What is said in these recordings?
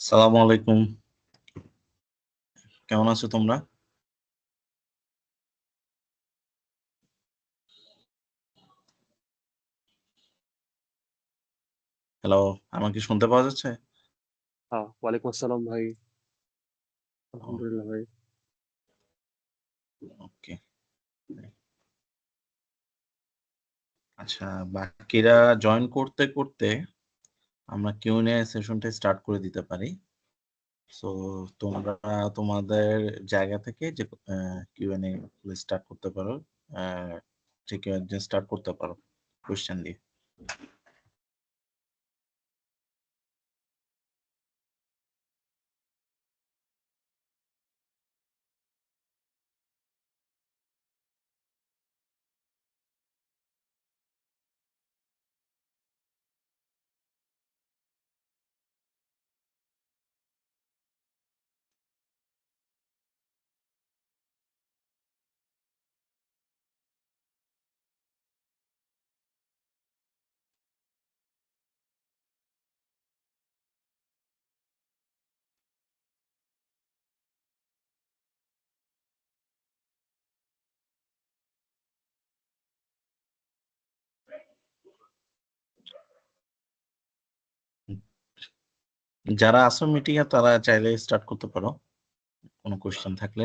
সালামু আলাইকুম। কেমন আছো তোমরা? হ্যালো, আমাকে কি শুনতে পাওয়া যাচ্ছে? ওয়ালাইকুম আসসালাম ভাই। ও আলহামদুলিল্লাহ ভাই। ওকে। আচ্ছা, বাকিরা জয়েন করতে আমরা Q&A সেশনটা স্টার্ট করে দিতে পারি। সো তোমরা তোমাদের জায়গা থেকে যে Q&A গুলো স্টার্ট করতে পারো। আ যে কেউ একজন স্টার্ট করতে পারো কোয়েশ্চেন দিয়ে। যারা আছো মিটিং এ তারা চাইলে স্টার্ট করতে পারো। কোনো কোয়েশ্চেন থাকলে।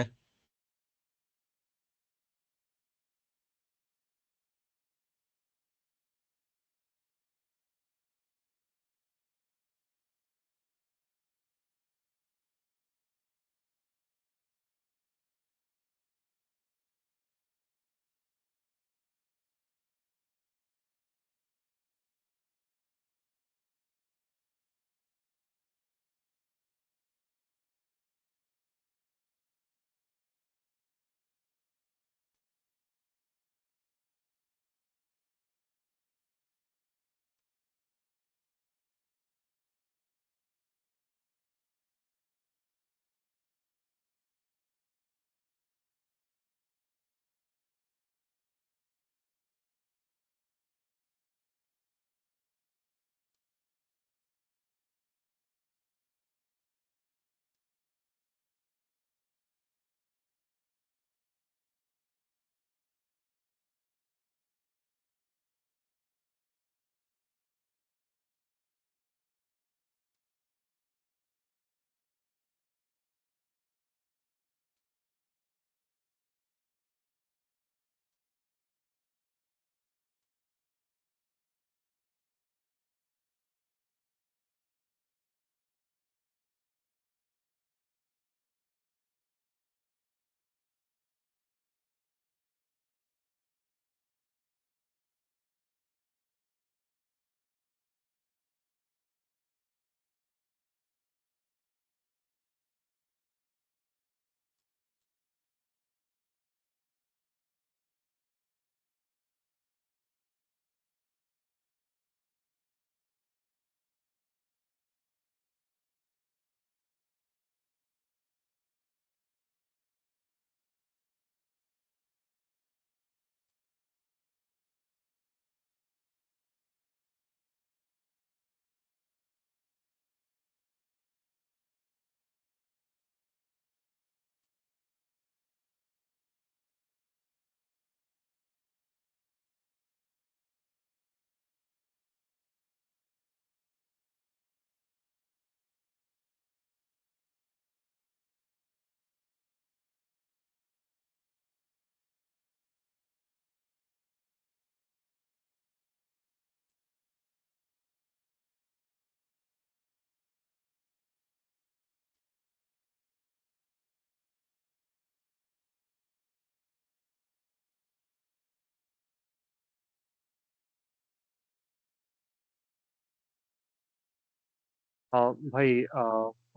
ভাই আ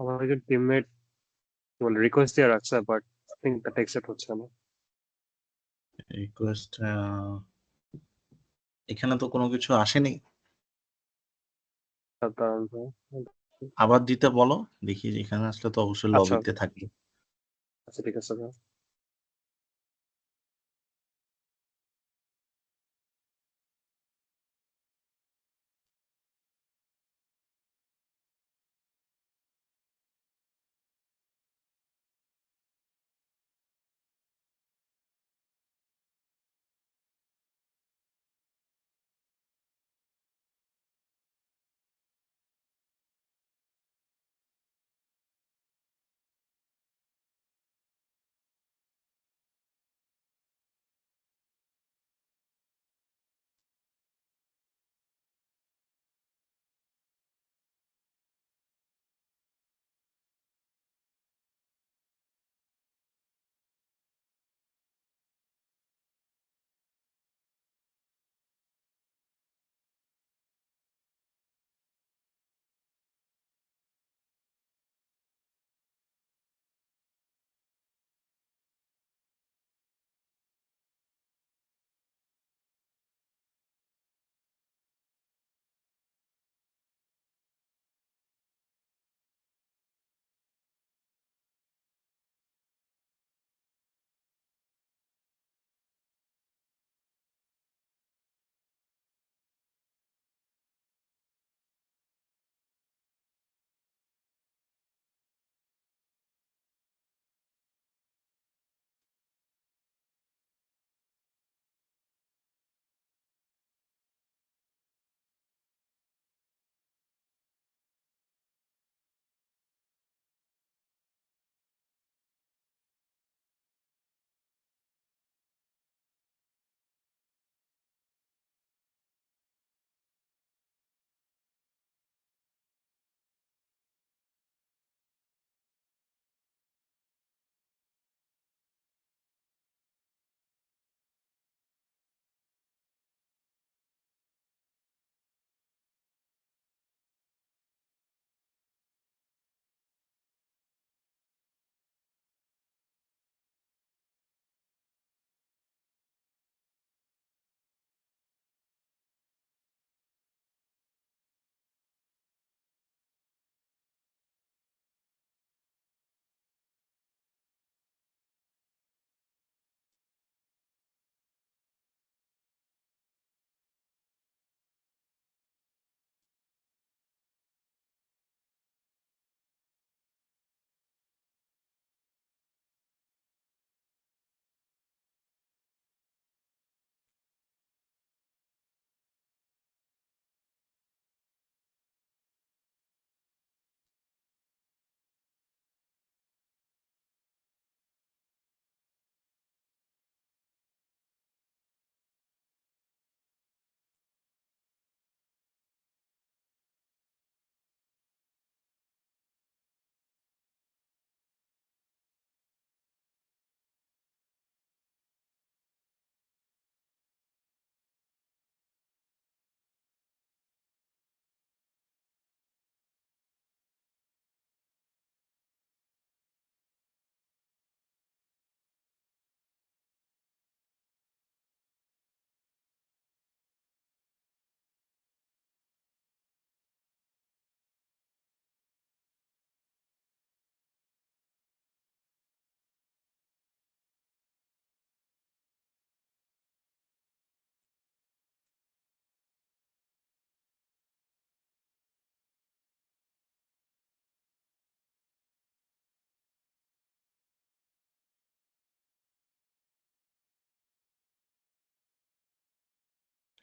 আমার একজন টিমমেট কি বলে রিকোয়েস্ট দিয়ে রাখছে but I think that accept হচ্ছে না। রিকোয়েস্ট এখানে তো কোনো কিছু আসেনি। দাঁড়ান ভাই। আবার দিতে বলো। দেখি এখানে আসলে তো অবশ্যই আচ্ছা, লবিতে থাকবে। আচ্ছা ঠিক আছে ভাই।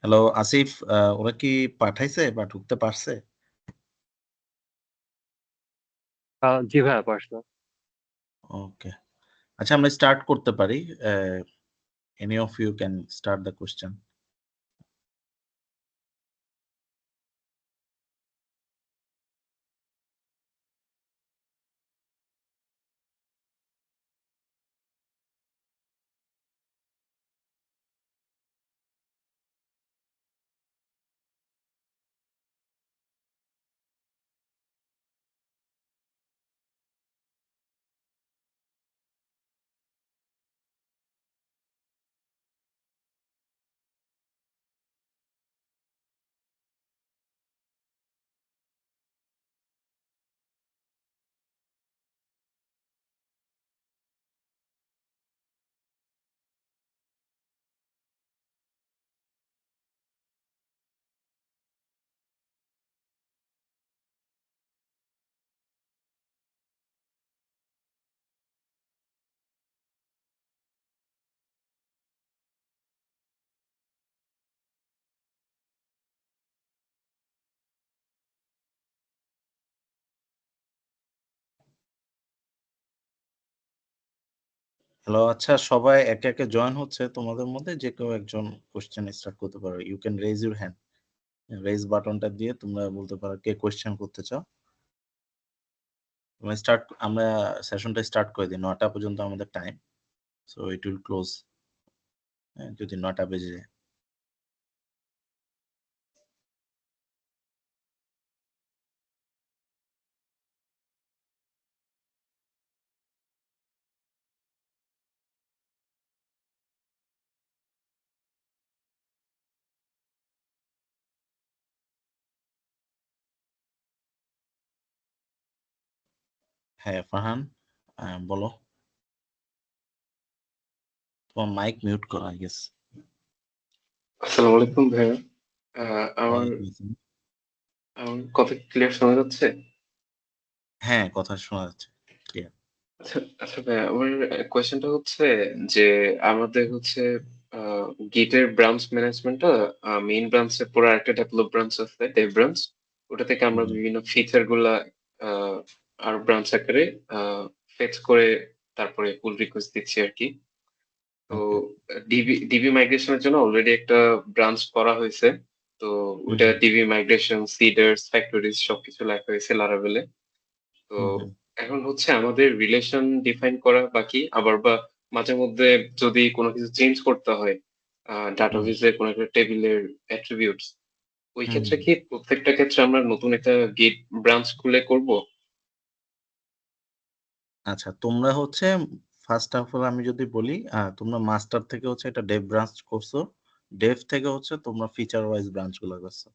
হ্যালো আসিফ, ওরা কি পাঠাইছে বা ঢুকতে পারছে? জি ভাইয়া, পারছো। ওকে, আচ্ছা আমরা স্টার্ট করতে পারি। Any of you can start the question. Hello, আচ্ছা সবাই একে একে জয়েন হচ্ছে, তোমাদের মধ্যে যে কেউ একজন কোশ্চেন স্টার্ট করতে পারো। You can raise your hand, raise বাটনটা দিয়ে তোমরা বলতে পারো কে কোশ্চেন করতে চাও। তোমরা স্টার্ট, আমরা সেশনটা স্টার্ট করে দিই, 9টা পর্যন্ত আমাদের time. So it will close যদি 9টা বেজে যায়। হ্যাঁ ফারহান, বলো। তোমার মাইক মিউট করা আই গেস। আসসালামু আলাইকুম ভাইয়া। আমার ওয়ালাইকুম আসসালাম। আমার কথা ক্লিয়ার শোনা যাচ্ছে? হ্যাঁ, কথা শোনা যাচ্ছে ক্লিয়ার। আচ্ছা আচ্ছা ভাইয়া, আমার কোয়েশ্চেনটা হচ্ছে যে আমাদের হচ্ছে গিটের ব্রাঞ্চ ম্যানেজমেন্টটা মেইন ব্রাঞ্চের পরে একটা ডেভেলপ ব্রাঞ্চ আছে, ডেভ ব্রাঞ্চ। ওটা থেকে আমরা বিভিন্ন ফিচার গুলা আহ, আর ব্রাঞ্চ আকারে ফেচ করে তারপরে পুল রিকোয়েস্ট দিচ্ছি আর কি। তো ওকে। ডিবি মাইগ্রেশনের জন্য অলরেডি একটা ব্রাঞ্চ করা হয়েছে। তো ওটা ডিবি মাইগ্রেশন, সিডার্স, ফ্যাক্টরিজ সবকিছু লেখা হয়েছে লারাভেলে। তো এখন হচ্ছে আমাদের রিলেশন ডিফাইন করা বাকি, আবার বা মাঝে মধ্যে যদি কোনো কিছু চেঞ্জ করতে হয় ডাটাবেজে কোনো একটা টেবিলের অ্যাট্রিবিউটস, ওই ক্ষেত্রে কি প্রত্যেকটা ক্ষেত্রে আমরা নতুন একটা গেট ব্রাঞ্চ খুলে করব? আচ্ছা, তোমরা হচ্ছে ফার্স্ট অফ অল আমি যদি বলি, তোমরা মাস্টার থেকে হচ্ছে এটা ডেভ ব্রাঞ্চ করছো, ডেভ থেকে হচ্ছে তোমরা ফিচার ওয়াইজ ব্রাঞ্চ গুলো করছো,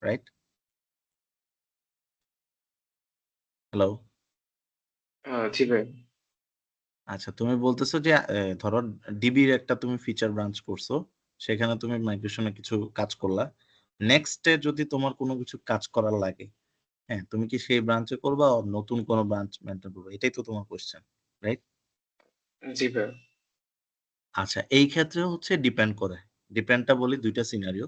রাইট? হ্যালো। জি ভাই। আচ্ছা, তুমি বলতেছো যে ধরো ডিবির একটা তুমি ফিচার ব্রাঞ্চ করছো, সেখানে তুমি মাইগ্রেশনে কিছু কাজ করলা। নেক্সটে যদি তোমার কোনো কিছু কাজ করার লাগে, হ্যাঁ, তুমি কি সেই ব্রাঞ্চে করবা আর নতুন কোনো ব্রাঞ্চ মেনটেন করবে? এটাই তো তোমার কোশ্চেন, রাইট? জি ভাই। আচ্ছা, এই ক্ষেত্রে হচ্ছে ডিপেন্ড করে। ডিপেন্ডটা বলি দুইটা সিনারিও।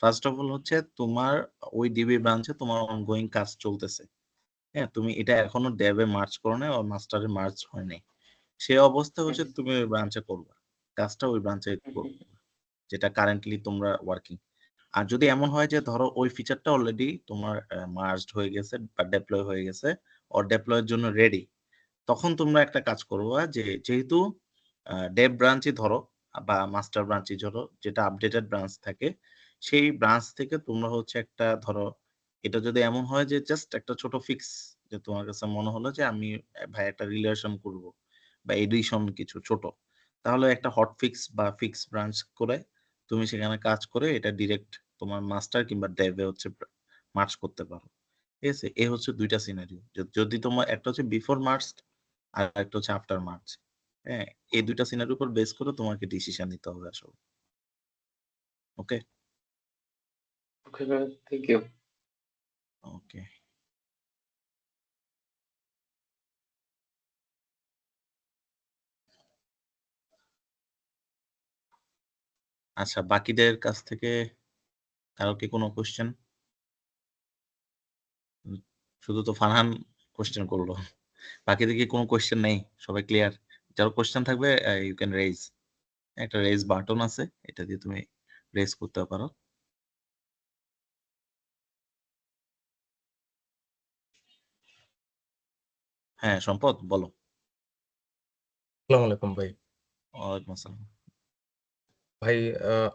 ফার্স্ট অফ অল হচ্ছে তোমার ওই ডিবি ব্রাঞ্চে তোমার অনগোয়িং কাজ চলতেছে। হ্যাঁ, তুমি এটা এখনো ডেভে মার্চ করো নাই, আর মাস্টারে মার্চ হয় নাই। সে অবস্থায় হচ্ছে তুমি ওই ব্রাঞ্চে করবা, কাজটা ওই ব্রাঞ্চে করবা, যেটা কারেন্টলি তোমরা ওয়ার্কিং। আর যদি এমন হয় যে ধরো ওই ফিচারটা অলরেডি তোমার মার্জড হয়ে গেছে বা ডেপ্লয় হয়ে গেছে, অর ডেপ্লয়ের জন্য রেডি, তখন তোমরা একটা কাজ করবা যে যেহেতু ডেভ ব্রাঞ্চই ধরো বা মাস্টার ব্রাঞ্চই ধরো, যেটা আপডেটেড ব্রাঞ্চ থাকে, সেই ব্রাঞ্চ থেকে তোমরা হচ্ছে একটা ধরো, এটা যদি এমন হয় যে জাস্ট একটা ছোট ফিক্স, যে তোমার কাছে মনে হলো যে আমি ভাই একটা রিলেশন করব বা এডিশন কিছু ছোট, তাহলে একটা হট ফিক্স বা ফিক্স ব্রাঞ্চ করে তুমি সেখানে কাজ করে এটা ডিরেক্ট তোমার মাস্টার কিংবা ডেভে হচ্ছে মার্চ করতে পারো। ঠিক আছে, এ হচ্ছে দুইটা সিনারিও। যদি তোমার একটা হচ্ছে বিফোর মার্চ আর একটা হচ্ছে আফটার মার্চ। হ্যাঁ, এই দুইটা সিনারির উপর বেস করে তোমাকে ডিসিশন নিতে হবে আসলে। ওকে। ওকে ভাই, থ্যাংক ইউ। ওকে, আচ্ছা বাকিদের কাছ থেকে কারো কি কোনো কোশ্চেন? শুধু তো ফারহান কোশ্চেন করলো, বাকিদের কি কোনো কোশ্চেন নেই? সবাই ক্লিয়ার? যার কোশ্চেন থাকবে ইউ ক্যান রেজ, একটা রেজ বাটন আছে, এটা দিয়ে তুমি রেজ করতে পারো। হ্যাঁ সম্পদ বলো। আসসালামু আলাইকুম ভাই। ওয়ালাইকুম আসসালাম। ভাই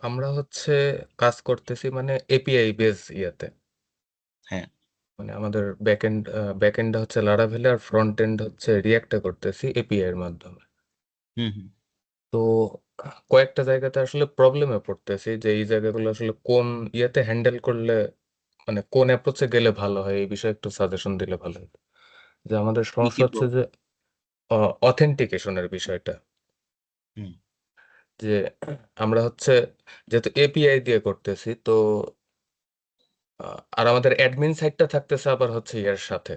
আমরা হচ্ছে কাজ করতেছি মানে এপিআই বেস ইয়েতে। হ্যাঁ। মানে আমাদের ব্যাকএন্ডটা হচ্ছে লারাভেলে আর ফ্রন্ট এন্ড হচ্ছে রিঅ্যাক্টে করতেছি এপিআই এর মাধ্যমে। হুম। তো কয়েকটা জায়গাতে আসলে প্রবলেমে পড়তেছি যে এই জায়গাগুলো আসলে কোন ইয়েতে হ্যান্ডেল করলে মানে কোন অ্যাপ্রোচে গেলে ভালো হয় এই বিষয়ে একটু সাজেশন দিলে ভালো হতো। যে আমাদের কি সমস্যা কি হচ্ছে যে অথেন্টিকেশনের বিষয়টা। হুম। যে আমরা হচ্ছে যেহেতু এপিআই দিয়ে করতেছি তো আর আমাদের অ্যাডমিন সাইটটা থাকতেছে আবার হচ্ছে ইয়ার সাথে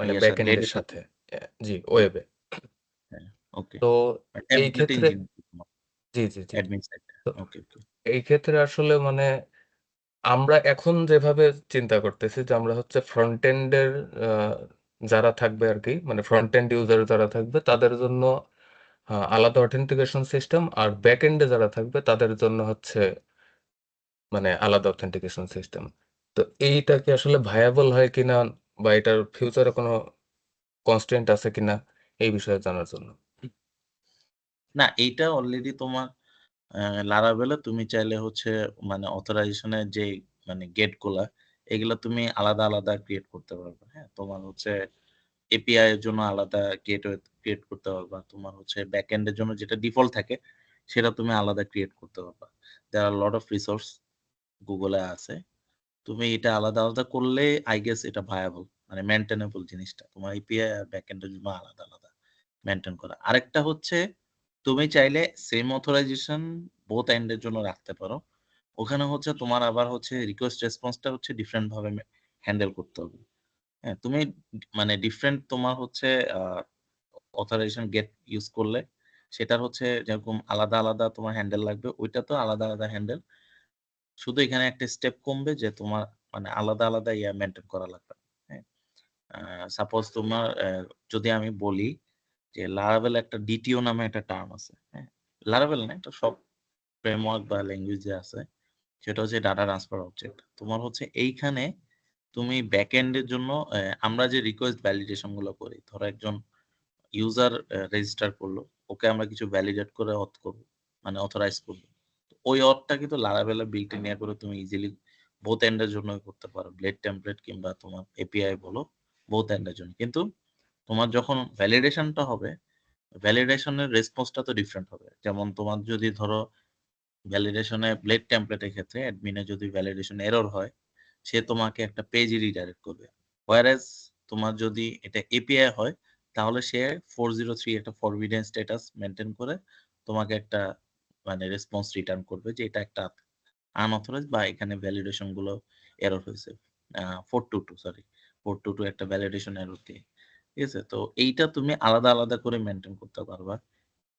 মানে ইয়ার ব্যাক সাথে এন্ডের গ্রেডের সাথে। সাথে জি ওয়েবে। হ্যাঁ, ওকে। তো এই টেমপ্লেট ক্ষেত্রে ইঞ্জিন জি অ্যাডমিন সাইডটা। তো ওকে। এই ক্ষেত্রে আসলে মানে আমরা এখন যেভাবে চিন্তা করতেছি যে আমরা হচ্ছে ফ্রন্ট এন্ডের যারা থাকবে আর কি মানে ফ্রন্ট এন্ড ইউজার যারা থাকবে তাদের জন্য আলাদা অথেন্টিকেশন সিস্টেম আর ব্যাক এন্ডে যারা থাকবে তাদের জন্য হচ্ছে মানে আলাদা অথেন্টিকেশন সিস্টেম। তো এইটা কি আসলে ভায়াবল হয় কিনা বা এটার ফিউচারে কোনো কনস্ট্রেন্ট আছে কিনা এই বিষয়ে জানার জন্য। না, এইটা অলরেডি তোমার লারাভেলে তুমি চাইলে হচ্ছে মানে অথরাইজেশনের যে মানে গেট গুলা এগুলা তুমি আলাদা আলাদা ক্রিয়েট করতে পারবে। হ্যাঁ, তোমার হচ্ছে এপিআই এর জন্য আলাদা গেটওয়ে ক্রিয়েট করতে পারবা, তোমার হচ্ছে ব্যাক এন্ডের জন্য যেটা ডিফল্ট থাকে সেটা তুমি আলাদা ক্রিয়েট করতে পারবা। দেয়ার আর লট অফ রিসোর্স গুগলে আছে। তুমি এটা আলাদা আলাদা করলে আই গেস এটা ভায়াবল, মানে মেনটেনেবল জিনিসটা তোমার এপিআই আর ব্যাক এন্ডের জন্য আলাদা আলাদা মেনটেন করা। আরেকটা হচ্ছে তুমি চাইলে সেম অথরাইজেশন বোথ এন্ডের জন্য রাখতে পারো। ওখানে হচ্ছে তোমার আবার হচ্ছে রিকোয়েস্ট রেসপন্সটা হচ্ছে ডিফারেন্ট ভাবে হ্যান্ডেল করতে হবে। হ্যাঁ, তুমি মানে ডিফারেন্ট তোমার হচ্ছে অথরাইজেশন গেট ইউজ করলে সেটার হচ্ছে যেরকম আলাদা আলাদা তোমার হ্যান্ডেল লাগবে, ওইটা তো আলাদা আলাদা হ্যান্ডেল। শুধু এখানে একটা স্টেপ কমবে যে তোমার মানে আলাদা আলাদা ইয়া মেনটেন করা লাগবে। হ্যাঁ, সাপোজ তোমার যদি আমি বলি যে লারাভেল একটা ডিটিও নামে একটা টার্ম আছে। হ্যাঁ, লারাভেল না, এটা সব ফ্রেমওয়ার্ক বা ল্যাঙ্গুয়েজে আছে। সেটা হচ্ছে ডাটা ট্রান্সফার অবজেক্ট। তোমার হচ্ছে এইখানে তুমি ব্যাকএন্ড এর জন্য আমরা যে রিকোয়েস্ট ভ্যালিডেশন গুলো করি, ধরো একজন ইউজার রেজিস্টার করলো, ওকে আমরা কিছু ভ্যালিডেট করে অথ করব, মানে অথরাইজ করব। ওই অথটা কিন্তু লারাভেলে বিল্ট ইন করে তুমি ইজিলি বোথ এন্ডের জন্য করতে পারো, ব্লেড টেমপ্লেট কিংবা তোমার এপিআই বলো, বোথ এন্ডের জন্য। কিন্তু তোমার যখন ভ্যালিডেশনটা হবে, ভ্যালিডেশনের রেসপন্সটা তো ডিফারেন্ট হবে। যেমন তোমার যদি ধরো ভ্যালিডেশনে ব্লেড টেমপ্লেটের ক্ষেত্রে অ্যাডমিনে যদি ভ্যালিডেশন এরর হয়, সে তোমাকে একটা পেজ রিডাইরেক্ট করবে। হোয়ারএজ তোমার যদি এটা এপিআই হয়, তাহলে সে 403 একটা ফরবিডেন স্ট্যাটাস মেনটেন করে তোমাকে একটা মানে রেসপন্স রিটার্ন করবে যে এটা একটা আনঅথরাইজ বা এখানে ভ্যালিডেশন গুলো এরর হয়েছে। 422 সরি 422 একটা ভ্যালিডেশন এরর দিয়ে। ঠিক আছে, তো এইটা তুমি আলাদা আলাদা করে মেনটেন করতে পারবা।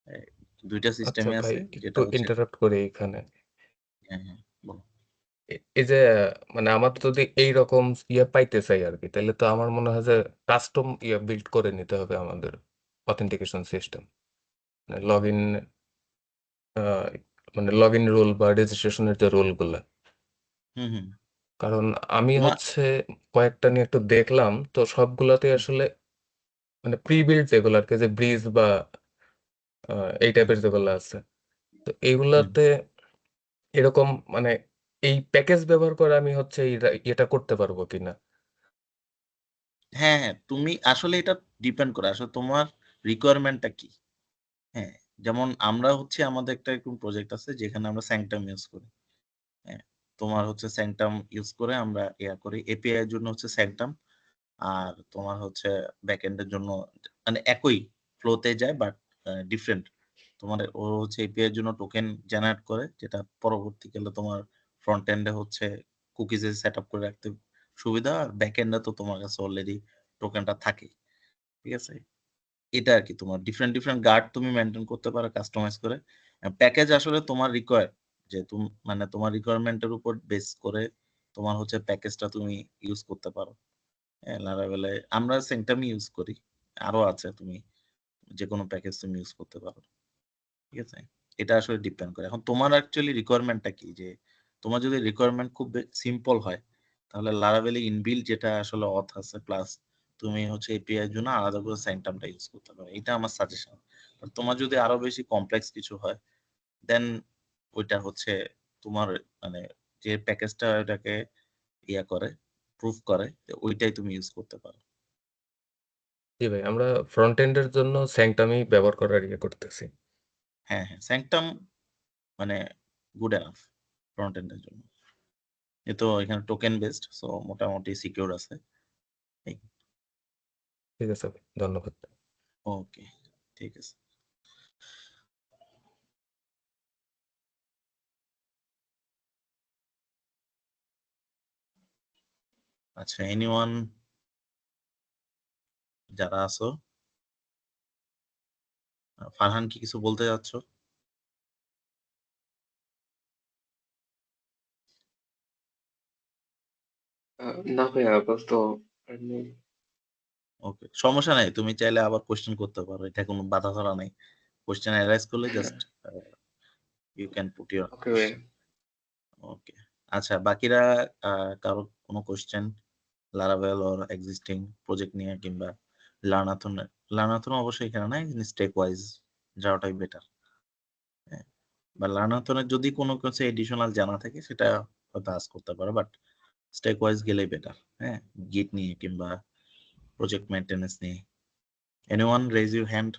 এই দুইটা আচ্ছা সিস্টেমে ভাই আছে, একটু যেটা হচ্ছে ইন্টারাপ্ট করি এখানে। হ্যাঁ বলো। এই যে মানে আমার যদি এইরকম ইয়ে পাইতে চাই আর কি তাহলে তো আমার মনে হয় যে কাস্টম ইয়ে বিল্ড করে নিতে হবে আমাদের অথেন্টিকেশন সিস্টেম লগ ইন মানে লগ ইন রুল বা রেজিস্ট্রেশনের যে রুল গুলা। হুম। কারণ আমি তোমার হচ্ছে কয়েকটা নিয়ে একটু দেখলাম তো সবগুলাতে আসলে মানে প্রি বিল্ড যেগুলো আর কি যে ব্রিজ বা এই হুম টাইপের যেগুলো আছে তো হুম। এইগুলাতে এরকম মানে এই প্যাকেজ ব্যবহার করে আমি হচ্ছে এটা করতে পারবো কিনা। হ্যাঁ, তুমি আসলে এটা ডিপেন্ড করে আসলে তোমার রিকোয়ারমেন্টটা কি। হ্যাঁ, যেমন আমরা হচ্ছে আমাদের একটা এরকম প্রজেক্ট আছে যেখানে আমরা স্যাংটাম ইউজ করি। হ্যাঁ, তোমার হচ্ছে স্যাংটাম ইউজ করে আমরা ইয়া করি, এপিআই এর জন্য হচ্ছে স্যাংটাম, আর তোমার হচ্ছে ব্যাকএন্ড এর জন্য মানে একই ফ্লোতে যায় বাট ডিফারেন্ট। তোমার ও হচ্ছে এপিআই এর জন্য টোকেন জেনারেট করে, যেটা পরবর্তীকালে তোমার ফ্রন্ট এন্ডে হচ্ছে কুকিজে সেট আপ করে রাখতে সুবিধা, আর ব্যাক এন্ডে তো তোমার কাছে অলরেডি টোকেনটা থাকে। ঠিক আছে, এটা আর কি তোমার ডিফারেন্ট ডিফারেন্ট গার্ড তুমি মেনটেন করতে পারো কাস্টমাইজ করে। প্যাকেজ আসলে তোমার রিকোয়ার যে তুমি মানে তোমার রিকোয়ারমেন্টের উপর বেস করে তোমার হচ্ছে প্যাকেজটা তুমি ইউজ করতে পারো। হ্যাঁ, লারাভেলে আমরা সেন্টামই ইউজ করি, আরো আছে, তুমি যে কোনো প্যাকেজ তুমি ইউজ করতে পারো। ঠিক আছে, এটা আসলে ডিপেন্ড করে এখন তোমার অ্যাকচুয়ালি রিকোয়ারমেন্টটা কি। যে তোমার যদি রিকোয়ারমেন্ট খুব সিম্পল হয় তাহলে লারাভেলে ইনবিল্ড যেটা আসলে অথ আছে, প্লাস তুমি হচ্ছে এপিআই এর জন্য আলাদা করে সেন্টামটা ইউজ করতে পারো, এটা আমার সাজেশন। তোমার যদি আরো বেশি কমপ্লেক্স কিছু হয় দেন ওইটা হচ্ছে তোমার মানে যে প্যাকেজটা ওটাকে ইয়া করে প্রুফ করে ওইটাই তুমি ইউজ করতে পারো। জি ভাই, আমরা ফ্রন্ট এন্ডের জন্য স্যাংটামই ব্যবহার করার ইয়ে করতেছি। হ্যাঁ হ্যাঁ, স্যাংটাম মানে গুড এনাফ ফ্রন্ট এন্ডের জন্য। এ তো এখানে টোকেন বেসড, সো মোটামুটি সিকিউর আছে। ঠিক আছে ভাই, ধন্যবাদ। ওকে, ঠিক আছে। আচ্ছা, এনিওয়ান যারা আছো, ফারহান কি কিছু বলতে যাচ্ছ? না ভাই, আপাতত আর নেই। ওকে, সমস্যা নাই, তুমি চাইলে আবার কোশ্চেন করতে পারো, এটা কোনো বাধা ধরা নাই। কোশ্চেন অ্যারাইজ করলে just you can put your okay ভাই। ওকে। আচ্ছা, বাকিরা কারো কোনো question Laravel or existing project নিয়ে কিংবা লার্নাথন? লার্নাথন অবশ্যই এখানে নাই, স্টেক ওয়াইজ যাওয়াটাই বেটার। হ্যাঁ, বা লার্নাথনের যদি কোনো কিছু এডিশনাল জানা থাকে সেটা হয়তো আজ করতে পারো, বাট স্টেক ওয়াইজ গেলেই বেটার। হ্যাঁ, গিট নিয়ে কিংবা প্রজেক্ট মেইনটেনেন্স নিয়ে। Anyone raise your hand?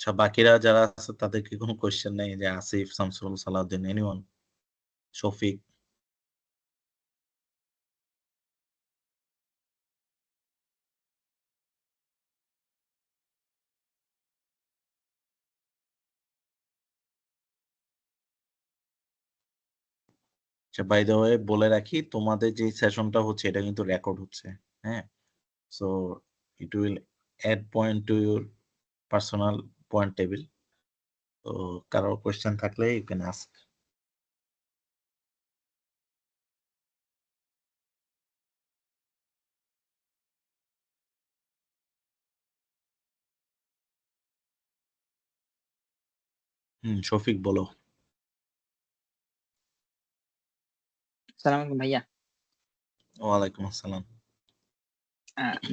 আচ্ছা, বাকিরা যারা আছে তাদের কি কোনো কোশ্চেন নেই? যে আসিফ, শামসুল, সালাউদ্দিন, এনিওয়ান, শফিক? আচ্ছা, বাই দ্য ওয়ে বলে রাখি, তোমাদের যে সেশনটা হচ্ছে এটা কিন্তু রেকর্ড হচ্ছে। হ্যাঁ, so it will add point to your personal point table. তো কারো কোশ্চেন থাকলে ইউ ক্যান আস্ক। শফিক বলো। সালাম আলাইকুম ভাইয়া। ওয়ালাইকুম আসসালাম।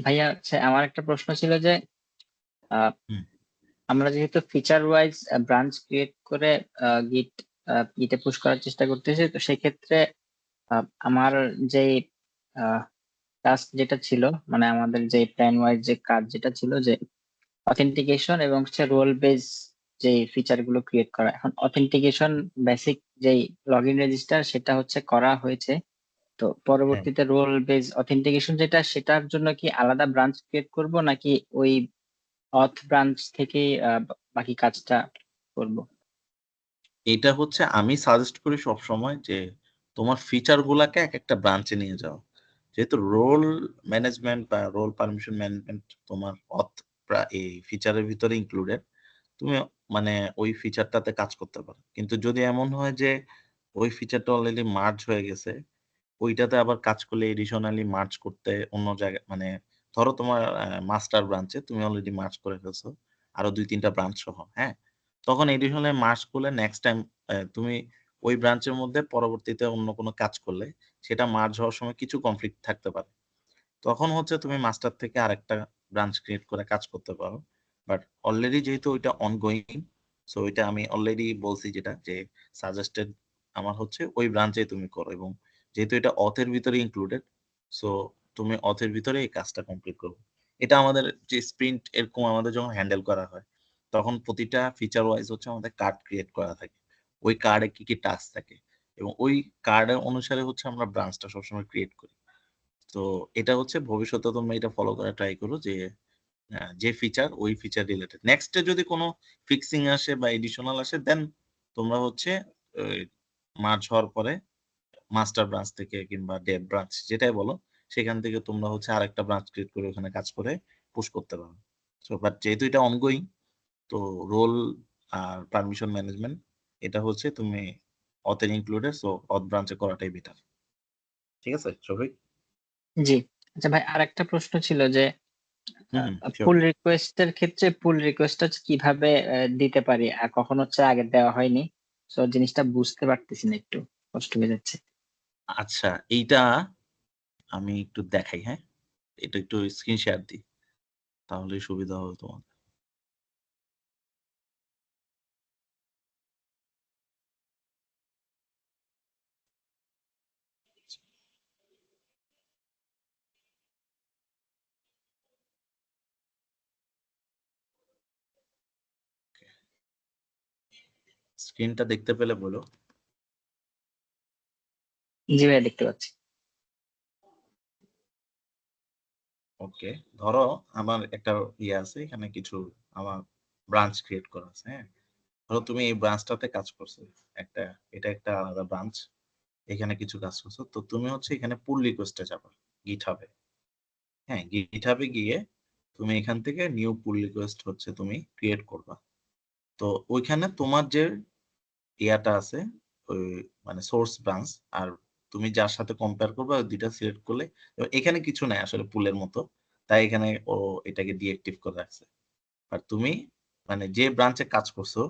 ভাইয়া হচ্ছে আমার একটা প্রশ্ন ছিল যে আহ, হুম। আমরা যেহেতু ফিচার ওয়াইজ ব্রাঞ্চ ক্রিয়েট করে গিটে পুশ করার চেষ্টা করতেছি, তো সেক্ষেত্রে আমার যে টাস্ক যেটা ছিল, মানে আমাদের যে প্ল্যান ওয়াইজ যে কাজ যেটা ছিল, যে অথেন্টিকেশন এবং হচ্ছে রোল বেস যে ফিচার গুলো ক্রিয়েট করা, এখন অথেন্টিকেশন বেসিক যেই লগ ইন রেজিস্টার সেটা হচ্ছে করা হয়েছে। তো হ্যাঁ, পরবর্তীতে রোল বেস অথেন্টিকেশন যেটা, সেটার জন্য কি আলাদা ব্রাঞ্চ ক্রিয়েট করব নাকি ওই অথ ব্রাঞ্চ থেকে বাকি কাজটা করব? এটা হচ্ছে আমি সাজেস্ট করি সব সময় যে তোমার ফিচার গুলাকে এক একটা ব্রাঞ্চে নিয়ে যাও। যেহেতু রোল ম্যানেজমেন্ট বা রোল পারমিশন ম্যানেজমেন্ট তোমার এই ফিচারের ভিতরে ইনক্লুডেড, তুমি মানে ওই ফিচারটাতে কাজ করতে পারো। কিন্তু যদি এমন হয় যে ওই ফিচারটা অলরেডি মার্জ হয়ে গেছে, ওইটাতে আবার কাজ করলে এডিশনালি মার্জ করতে অন্য জায়গায়, মানে ধরো তোমার মাস্টার ব্রাঞ্চে তুমি অলরেডি মার্জ করে ফেলছো আরো 2-3টা ব্রাঞ্চ সহ। হ্যাঁ, তখন এডিশনালি মার্জ করলে নেক্সট টাইম তুমি ওই ব্রাঞ্চের মধ্যে পরবর্তীতে অন্য কোনো কাজ করলে সেটা মার্জ হওয়ার সময় কিছু কনফ্লিক্ট থাকতে পারে। তখন হচ্ছে তুমি মাস্টার থেকে আরেকটা ব্রাঞ্চ ক্রিয়েট করে কাজ করতে পারো। বাট অলরেডি যেহেতু ওইটা অনগোয়িং, সো ওইটা আমি অলরেডি বলছি যেটা যে সাজেস্টেড আমার হচ্ছে ওই ব্রাঞ্চে তুমি করো, এবং যেহেতু এটা অথের ভিতরে ইনক্লুডেড, সো তুমি অথের ভিতরে এই কাজটা কমপ্লিট করবে। এটা আমাদের যে স্প্রিন্ট এরকম আমাদের যখন হ্যান্ডেল করা হয় তখন প্রতিটা ফিচার ওয়াইজ হচ্ছে আমাদের কার্ড ক্রিয়েট করা থাকে, ওই কার্ডে কি কি টাস্ক থাকে এবং ওই কার্ডের অনুসারে হচ্ছে আমরা ব্রাঞ্চটা সবসময় ক্রিয়েট করি। তো এটা হচ্ছে ভবিষ্যতে তোমরা এটা ফলো করা ট্রাই করো যে যে ফিচার ওই ফিচার রিলেটেড নেক্সটে যদি কোনো ফিক্সিং আসে বা এডিশনাল আসে দেন তোমরা হচ্ছে মার্জ হওয়ার পরে মাস্টার ব্রাঞ্চ থেকে কিংবা ডেভ ব্রাঞ্চ যেটাই বলো সেখান থেকে তোমরা হচ্ছে আরেকটা ব্রাঞ্চ ক্রিয়েট করে ওখানে কাজ করে পুশ করতে পারো। সো বাট যেহেতু এটা অনগোয়িং, তো রোল আর পারমিশন ম্যানেজমেন্ট এটা হচ্ছে তুমি অথের ইনক্লুডেড, সো অথ ব্রাঞ্চে করাটাই বেটার। ঠিক আছে শফিক? জি। আচ্ছা ভাই, আরেকটা প্রশ্ন ছিল যে sure. পুল রিকোয়েস্টের ক্ষেত্রে পুল রিকোয়েস্টটা কিভাবে দিতে পারি, আর কখন হচ্ছে আগে দেওয়া হয়নি, তো জিনিসটা বুঝতে পারতেছি না, একটু কষ্ট হয়ে যাচ্ছে। আচ্ছা, এইটা আমি একটু দেখাই, হ্যাঁ এটা একটু স্ক্রিন শেয়ার দিই তাহলে সুবিধা হবে তোমার। স্ক্রিনটা দেখতে পেলে বলো। জি ভাই, দেখতে পাচ্ছি। ওকে, ধরো আমার একটা ইয়ে আছে, এখানে কিছু আমার ব্রাঞ্চ ক্রিয়েট করা আছে, হ্যাঁ ধরো তুমি এই ব্রাঞ্চটাতে কাজ করছো, একটা এটা একটা আলাদা ব্রাঞ্চ, এখানে কিছু কাজ করছো, তো তুমি হচ্ছে এখানে পুল রিকোয়েস্টে যাবে গিটহাবে। হ্যাঁ, গিটহাবে গিয়ে তুমি এখান থেকে নিউ পুল রিকোয়েস্ট হচ্ছে তুমি ক্রিয়েট করবা। তো ওইখানে তোমার যে ইয়াটা আছে ওই মানে সোর্স ব্রাঞ্চ আর তুমি যার সাথে কম্পেয়ার করবে ওই দুইটা সিলেক্ট করলে এবার এখানে কিছু নাই আসলে পুলের মতো, তাই এখানে ও এটাকে ডিএক্টিভ করে রাখছে। আর তুমি মানে যে ব্রাঞ্চে কাজ করছো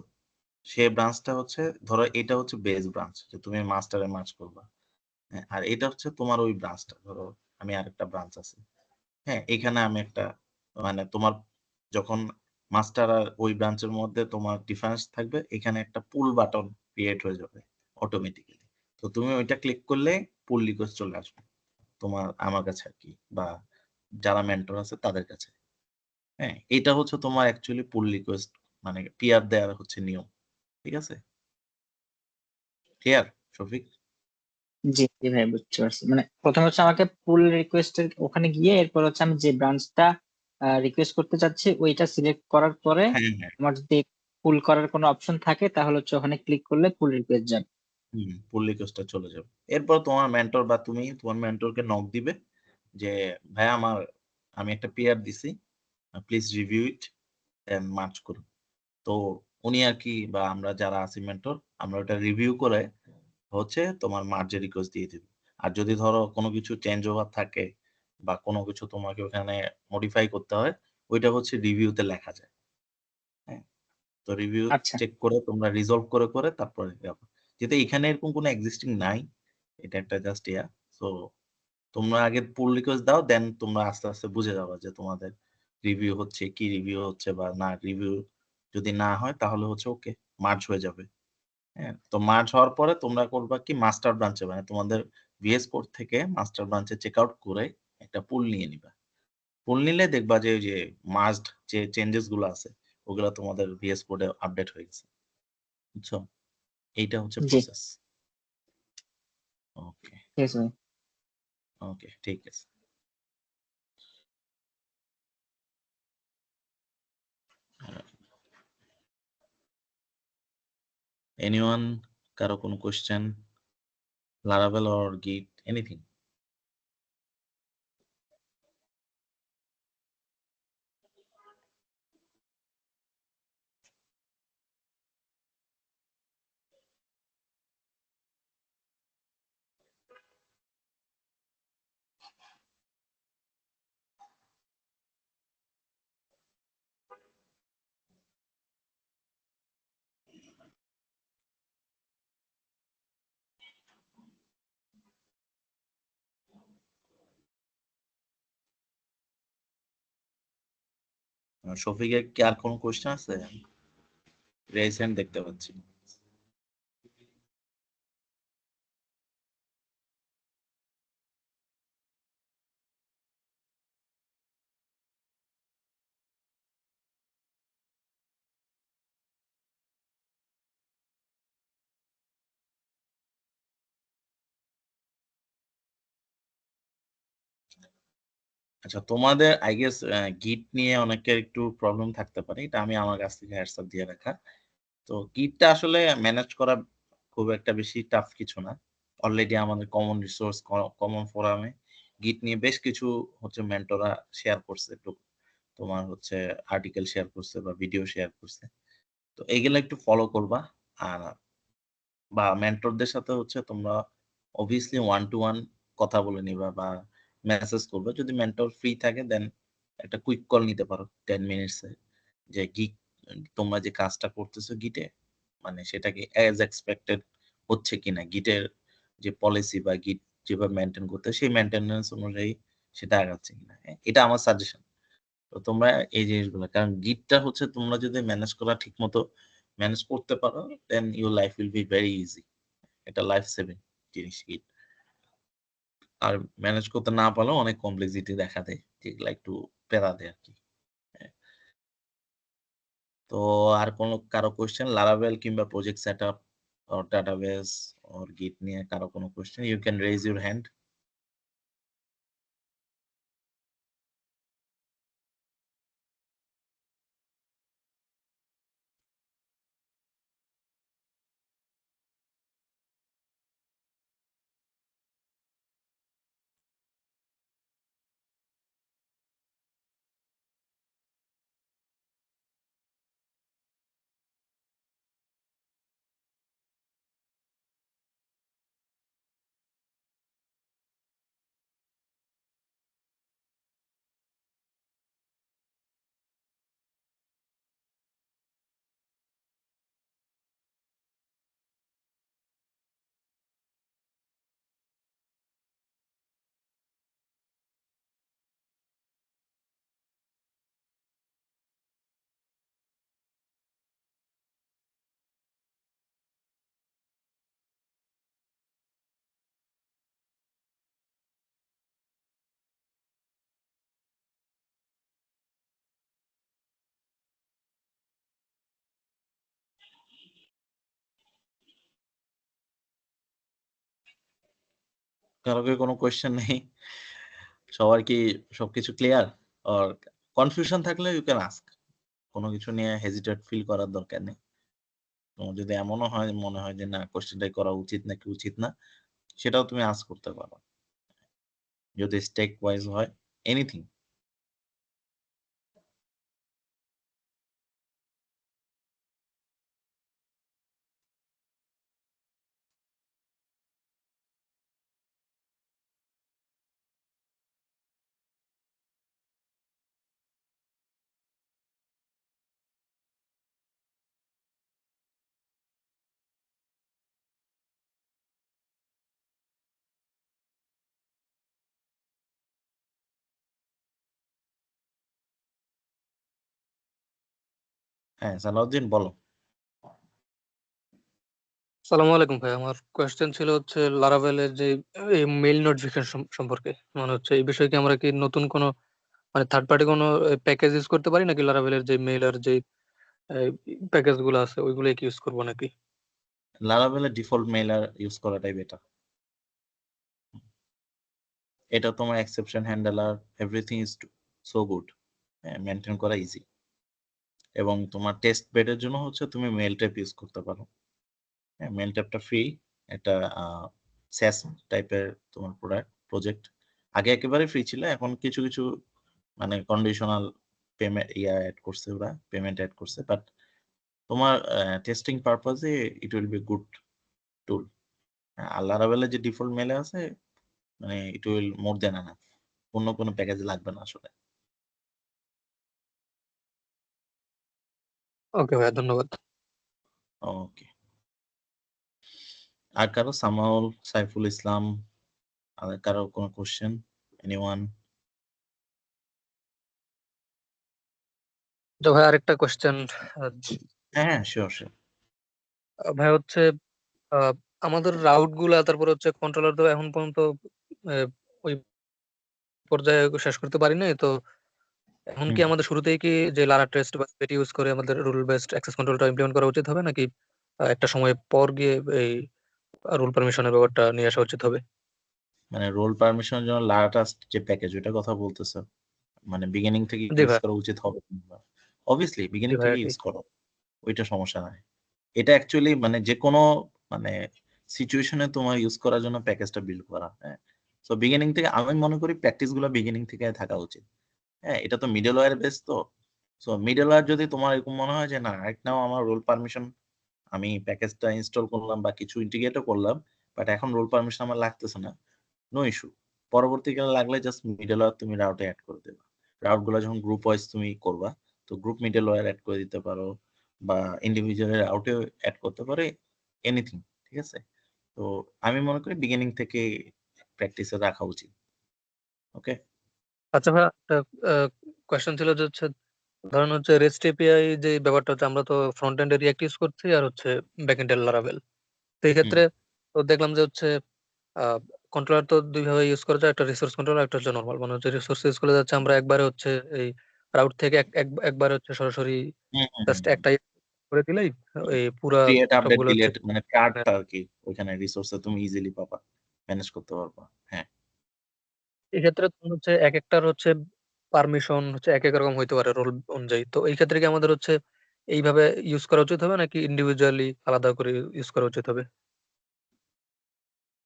সে ব্রাঞ্চটা হচ্ছে ধরো এটা হচ্ছে বেস ব্রাঞ্চ যে তুমি মাস্টারে মার্জ করবা, হ্যাঁ আর এটা হচ্ছে তোমার ওই ব্রাঞ্চটা, ধরো আমি আরেকটা ব্রাঞ্চ আছে, হ্যাঁ এখানে আমি একটা মানে তোমার যখন মাস্টার আর ওই ব্রাঞ্চের মধ্যে তোমার ডিফারেন্স থাকবে এখানে একটা পুল বাটন ক্রিয়েট হয়ে যাবে অটোমেটিক্যালি। তো তুমি ওইটা ক্লিক করলে পুল রিকোয়েস্ট চলে আসবে তোমার আমার কাছে আর কি, বা যারা মেন্টর আছে তাদের কাছে। হ্যাঁ, এটা হচ্ছে তোমার অ্যাকচুয়ালি পুল রিকোয়েস্ট মানে পিআর দেওয়ার হচ্ছে নিয়ম। ঠিক আছে, ক্লিয়ার শফিক? জি জি ভাই, বুঝতে পারছি। মানে প্রথমে হচ্ছে আমাকে পুল রিকোয়েস্টের ওখানে গিয়ে এরপর হচ্ছে আমি যে ব্রাঞ্চটা রিকোয়েস্ট করতে চাচ্ছি ওইটা সিলেক্ট করার পরে হ্যাঁ হ্যাঁ, আমার যদি পুল করার কোনো অপশন থাকে তাহলে হচ্ছে ওখানে ক্লিক করলে পুল রিকোয়েস্ট যাবে। পুল রিকোয়েস্টটা চলে যাবে। এরপর তোমার মেন্টর বা তুমি তোমার মেন্টরকে নক দিবে যে ভাই আমি একটা পিআর দিছি, please review it and merge করুন। তো উনি আর কি বা আমরা যারা আছি মেন্টর আমরা ওটা রিভিউ করে হচ্ছে তোমার মার্জে রিকোয়েস্ট দিয়ে দিবে। আর যদি ধরো কোনো কিছু চেঞ্জ ওভার থাকে বা কোনো কিছু তোমাকে ওখানে মডিফাই করতে হয় ওইটা হচ্ছে রিভিউতে লেখা যায়। হ্যাঁ, তো রিভিউ আচ্ছা। চেক করে তোমরা রিজলভ করে করে তারপরে যাবে। যেহেতু এখানে এরকম কোনো এক্সিস্টিং নাই, এটা একটা জাস্ট ইয়া, সো তোমরা আগে পুল রিকোয়েস্ট দাও দেন তোমরা আস্তে আস্তে বুঝে যাবে যে তোমাদের রিভিউ হচ্ছে কি রিভিউ হচ্ছে বা না রিভিউ যদি না হয় তাহলে হচ্ছে ওকে মার্জ হয়ে যাবে। হ্যাঁ, তো মার্জ হওয়ার পরে তোমরা করবা কি মাস্টার ব্রাঞ্চে মানে তোমাদের ভিএস কোড থেকে মাস্টার ব্রাঞ্চে চেক আউট করে একটা পুল নিয়ে নিবা। পুল নিলে দেখবা যে ওই যে মাস্ট যে চেঞ্জেস গুলো আছে ওগুলা তোমাদের ভিএস কোডে আপডেট হয়ে গেছে। বুঝছো, এইটা হচ্ছে জি, প্রসেস। ওকে, ঠিক আছে ভাই। ওকে ঠিক আছে। এনিওয়ান, কারো কোনো question? Laravel or Git, anything? শফিকের কি আর কোনো কোশ্চেন আছে? রেজ হ্যান্ড দেখতে পাচ্ছি। আচ্ছা, তোমাদের আই গেস গিট নিয়ে অনেকের একটু প্রবলেম থাকতে পারে, এটা আমি আমার কাছ থেকে হেডস আপ দিয়ে রাখা। তো গিটটা আসলে ম্যানেজ করা খুব একটা বেশি টাফ কিছু না। অলরেডি আমাদের কমন রিসোর্স, কমন ফোরামে গিট নিয়ে বেশ কিছু হচ্ছে মেন্টররা শেয়ার করছে, একটু তোমার হচ্ছে আর্টিকেল শেয়ার করছে বা ভিডিও শেয়ার করছে। তো এইগুলো একটু ফলো করবা। আর বা মেন্টরদের সাথে হচ্ছে তোমরা অবভিয়াসলি ওয়ান টু ওয়ান কথা বলে নিবা বা মেসেজ করবে। যদি মেন্টর ফ্রি থাকে দেন একটা কুইক কল নিতে পারো 10 মিনিটস এ, যে গিট তোমরা যে কাজটা করতেছো গিটে মানে সেটা কি অ্যাজ এক্সপেক্টেড হচ্ছে কিনা, গিটের যে পলিসি বা গিট যেভাবে মেনটেন করতে সেই মেনটেনেন্স অনুযায়ী সেটা আগাচ্ছে কিনা। এটা আমার সাজেশন। তো তোমরা এই জিনিসগুলো, কারণ গিটটা হচ্ছে তোমরা যদি ম্যানেজ করা ঠিক মতো ম্যানেজ করতে পারো then your life will be very easy. এটা লাইফ সেভিং জিনিস গিট। আর ম্যানেজ করতে না পারলেও অনেক কমপ্লেক্সিটি দেখা দেয়, যেগুলা একটু প্যারা দেয় আর কি। হ্যাঁ। তো আর কোনো কারো কোয়েশ্চেন লারাভেল কিংবা project set up or database or git নিয়ে কারো কোনো question, you can raise your hand. কারো কি কোনো কোয়েশ্চেন নেই? সবার কি সবকিছু ক্লিয়ার? আর কনফিউশন থাকলে ইউ ক্যান আস্ক। কোনো কিছু নিয়ে হেজিটেট ফিল করার দরকার নেই। তোমার যদি এমনও হয় মনে হয় যে না কোয়েশ্চেনটাই করা উচিত নাকি উচিত না, সেটাও তুমি আস্ক করতে পারো, যদি স্টেক ওয়াইজ হয় এনিথিং। হ্যাঁ, সালাউদ্দিন বলো। সালামু আলাইকুম ভাই, আমার কোয়েশ্চেন ছিল হচ্ছে লারাভেলের যে এই মেইল নোটিফিকেশন সম্পর্কে। মানে হচ্ছে এই বিষয়ে কি আমরা কি নতুন কোনো মানে থার্ড পার্টি কোনো প্যাকেজ ইউজ করতে পারি নাকি লারাভেলের যে মেইলের যে প্যাকেজ গুলো আছে ওইগুলো কি ইউজ করবো নাকি? লারাভেলের ডিফল্ট মেইলার ইউজ করাটাই বেটার। এটা তোমার exception handler everything is so good, maintain করা ইজি। এবং তোমার টেস্ট বেডের জন্য হচ্ছে তুমি মেল ট্যাপ ইউজ করতে পারো। হ্যাঁ, মেল ট্যাপটা ফ্রি, এটা স্যাস টাইপের তোমার প্রজেক্ট। আগে একেবারে ফ্রি ছিল, এখন কিছু কিছু মানে কন্ডিশনাল পেমেন্ট অ্যাড করছে, ওরা পেমেন্ট অ্যাড করছে, বাট তোমার টেস্টিং পারপাজে it will be good tool. আর লারাভেলের যে ডিফল্ট মেলে আছে মানে it will more than enough, অন্য কোনো প্যাকেজ লাগবে না আসলে। ওকে ভাইয়া, ধন্যবাদ। ওকে। আর কারো, সামাউল, সাইফুল ইসলাম, আর কারো কোনো কোশ্চেন, এনিওয়ান? তো ভাই আরেকটা কোয়েশ্চেন হ্যাঁ হ্যাঁ, শিওর শিওর। ভাই হচ্ছে আহ, আমাদের রাউট গুলা তারপর হচ্ছে কন্ট্রোলার তো এখন পর্যন্ত আহ, ওই পর্যায়ে শেষ করতে পারি নাই। তো এখন কি আমাদের শুরুতেই কি যে লারা টেস্ট বা সেটি ইউজ করে আমাদের রুল বেসড অ্যাক্সেস কন্ট্রোলটা ইমপ্লিমেন্ট করা উচিত হবে, নাকি একটা সময় পর গিয়ে এই রুল পারমিশনের ব্যাপারটা নিয়ে আসা উচিত হবে? মানে রোল পারমিশনের জন্য লাটাস্ট যে প্যাকেজ ওটা কথা বলতেছো, মানে বিগিনিং থেকে জি ইউজ ভাই, করা উচিত হবে? অবভিয়াসলি জি বিগিনিং ভাই থেকে আর কি। ইউজ করো, ওইটা সমস্যা নাই। এটা অ্যাকচুয়ালি মানে যে কোনো মানে সিচুয়েশনে তোমার ইউজ করার জন্য প্যাকেজটা বিল্ড করা। হ্যাঁ, সো বিগিনিং থেকে আমি মনে করি প্র্যাকটিস গুলো বিগিনিং থেকে থাকা উচিত। হ্যাঁ, এটা তো মিডল ওয়্যার বেস তো। সো মিডল ওয়্যার যদি তোমার এরকম মনে হয় যে না রাইট নাও আমার রোল পারমিশন, আমি প্যাকেজটা ইনস্টল করলাম বা কিছু ইন্টিগ্রেটও করলাম, বাট এখন রোল পারমিশন আমার লাগতেছে না, নো ইস্যু। পরবর্তীকালে লাগলে জাস্ট মিডল ওয়্যার তুমি রাউটে অ্যাড করে দেবে। রাউট গুলো যখন গ্রুপ ওয়াইজ তুমি করবা, তো গ্রুপ মিডল ওয়্যার অ্যাড করে দিতে পারো বা ইন্ডিভিজুয়াল রাউটে অ্যাড করতে পারে, এনিথিং। ঠিক আছে, তো আমি মনে করি বিগিনিং থেকে প্র্যাকটিসে রাখা উচিত। ওকে, আচ্ছা ভাই, একটা কোয়েশ্চেন ছিল যে হচ্ছে ধরেন হচ্ছে রেস্ট এপিআই যে ব্যাপারটা হচ্ছে, আমরা তো ফ্রন্ট এন্ডে রিঅ্যাক্ট ইউজ করছি আর হচ্ছে ব্যাক এন্ডে লারাভেল। তো এই হুম, ক্ষেত্রে তো দেখলাম যে হচ্ছে কন্ট্রোলার তো দুই ভাবে ইউজ করা যায়, একটা রিসোর্স কন্ট্রোলার, একটা হচ্ছে নর্মাল। মানে হচ্ছে রিসোর্স ইউজ করলে যাচ্ছে আমরা একবারে হচ্ছে এই রাউট থেকে একবারে হচ্ছে সরাসরি জাস্ট একটা করে দিলেই এই পুরা ক্রিয়েট আপডেট সবগুলো হচ্ছে ডিলেট মানে চার্টটা আর কি, ওইখানে রিসোর্সে তুমি ইজিলি পাবা, ম্যানেজ করতে পারবা। হ্যাঁ, এক্ষেত্রে তখন হচ্ছে এক একটার হচ্ছে পারমিশন হচ্ছে এক এক রকম হইতে পারে রোল অনুযায়ী। তো এই ক্ষেত্রে কি আমাদের হচ্ছে এইভাবে ইউজ করা উচিত হবে নাকি ইন্ডিভিজুয়ালি আলাদা করে ইউজ করা উচিত হবে?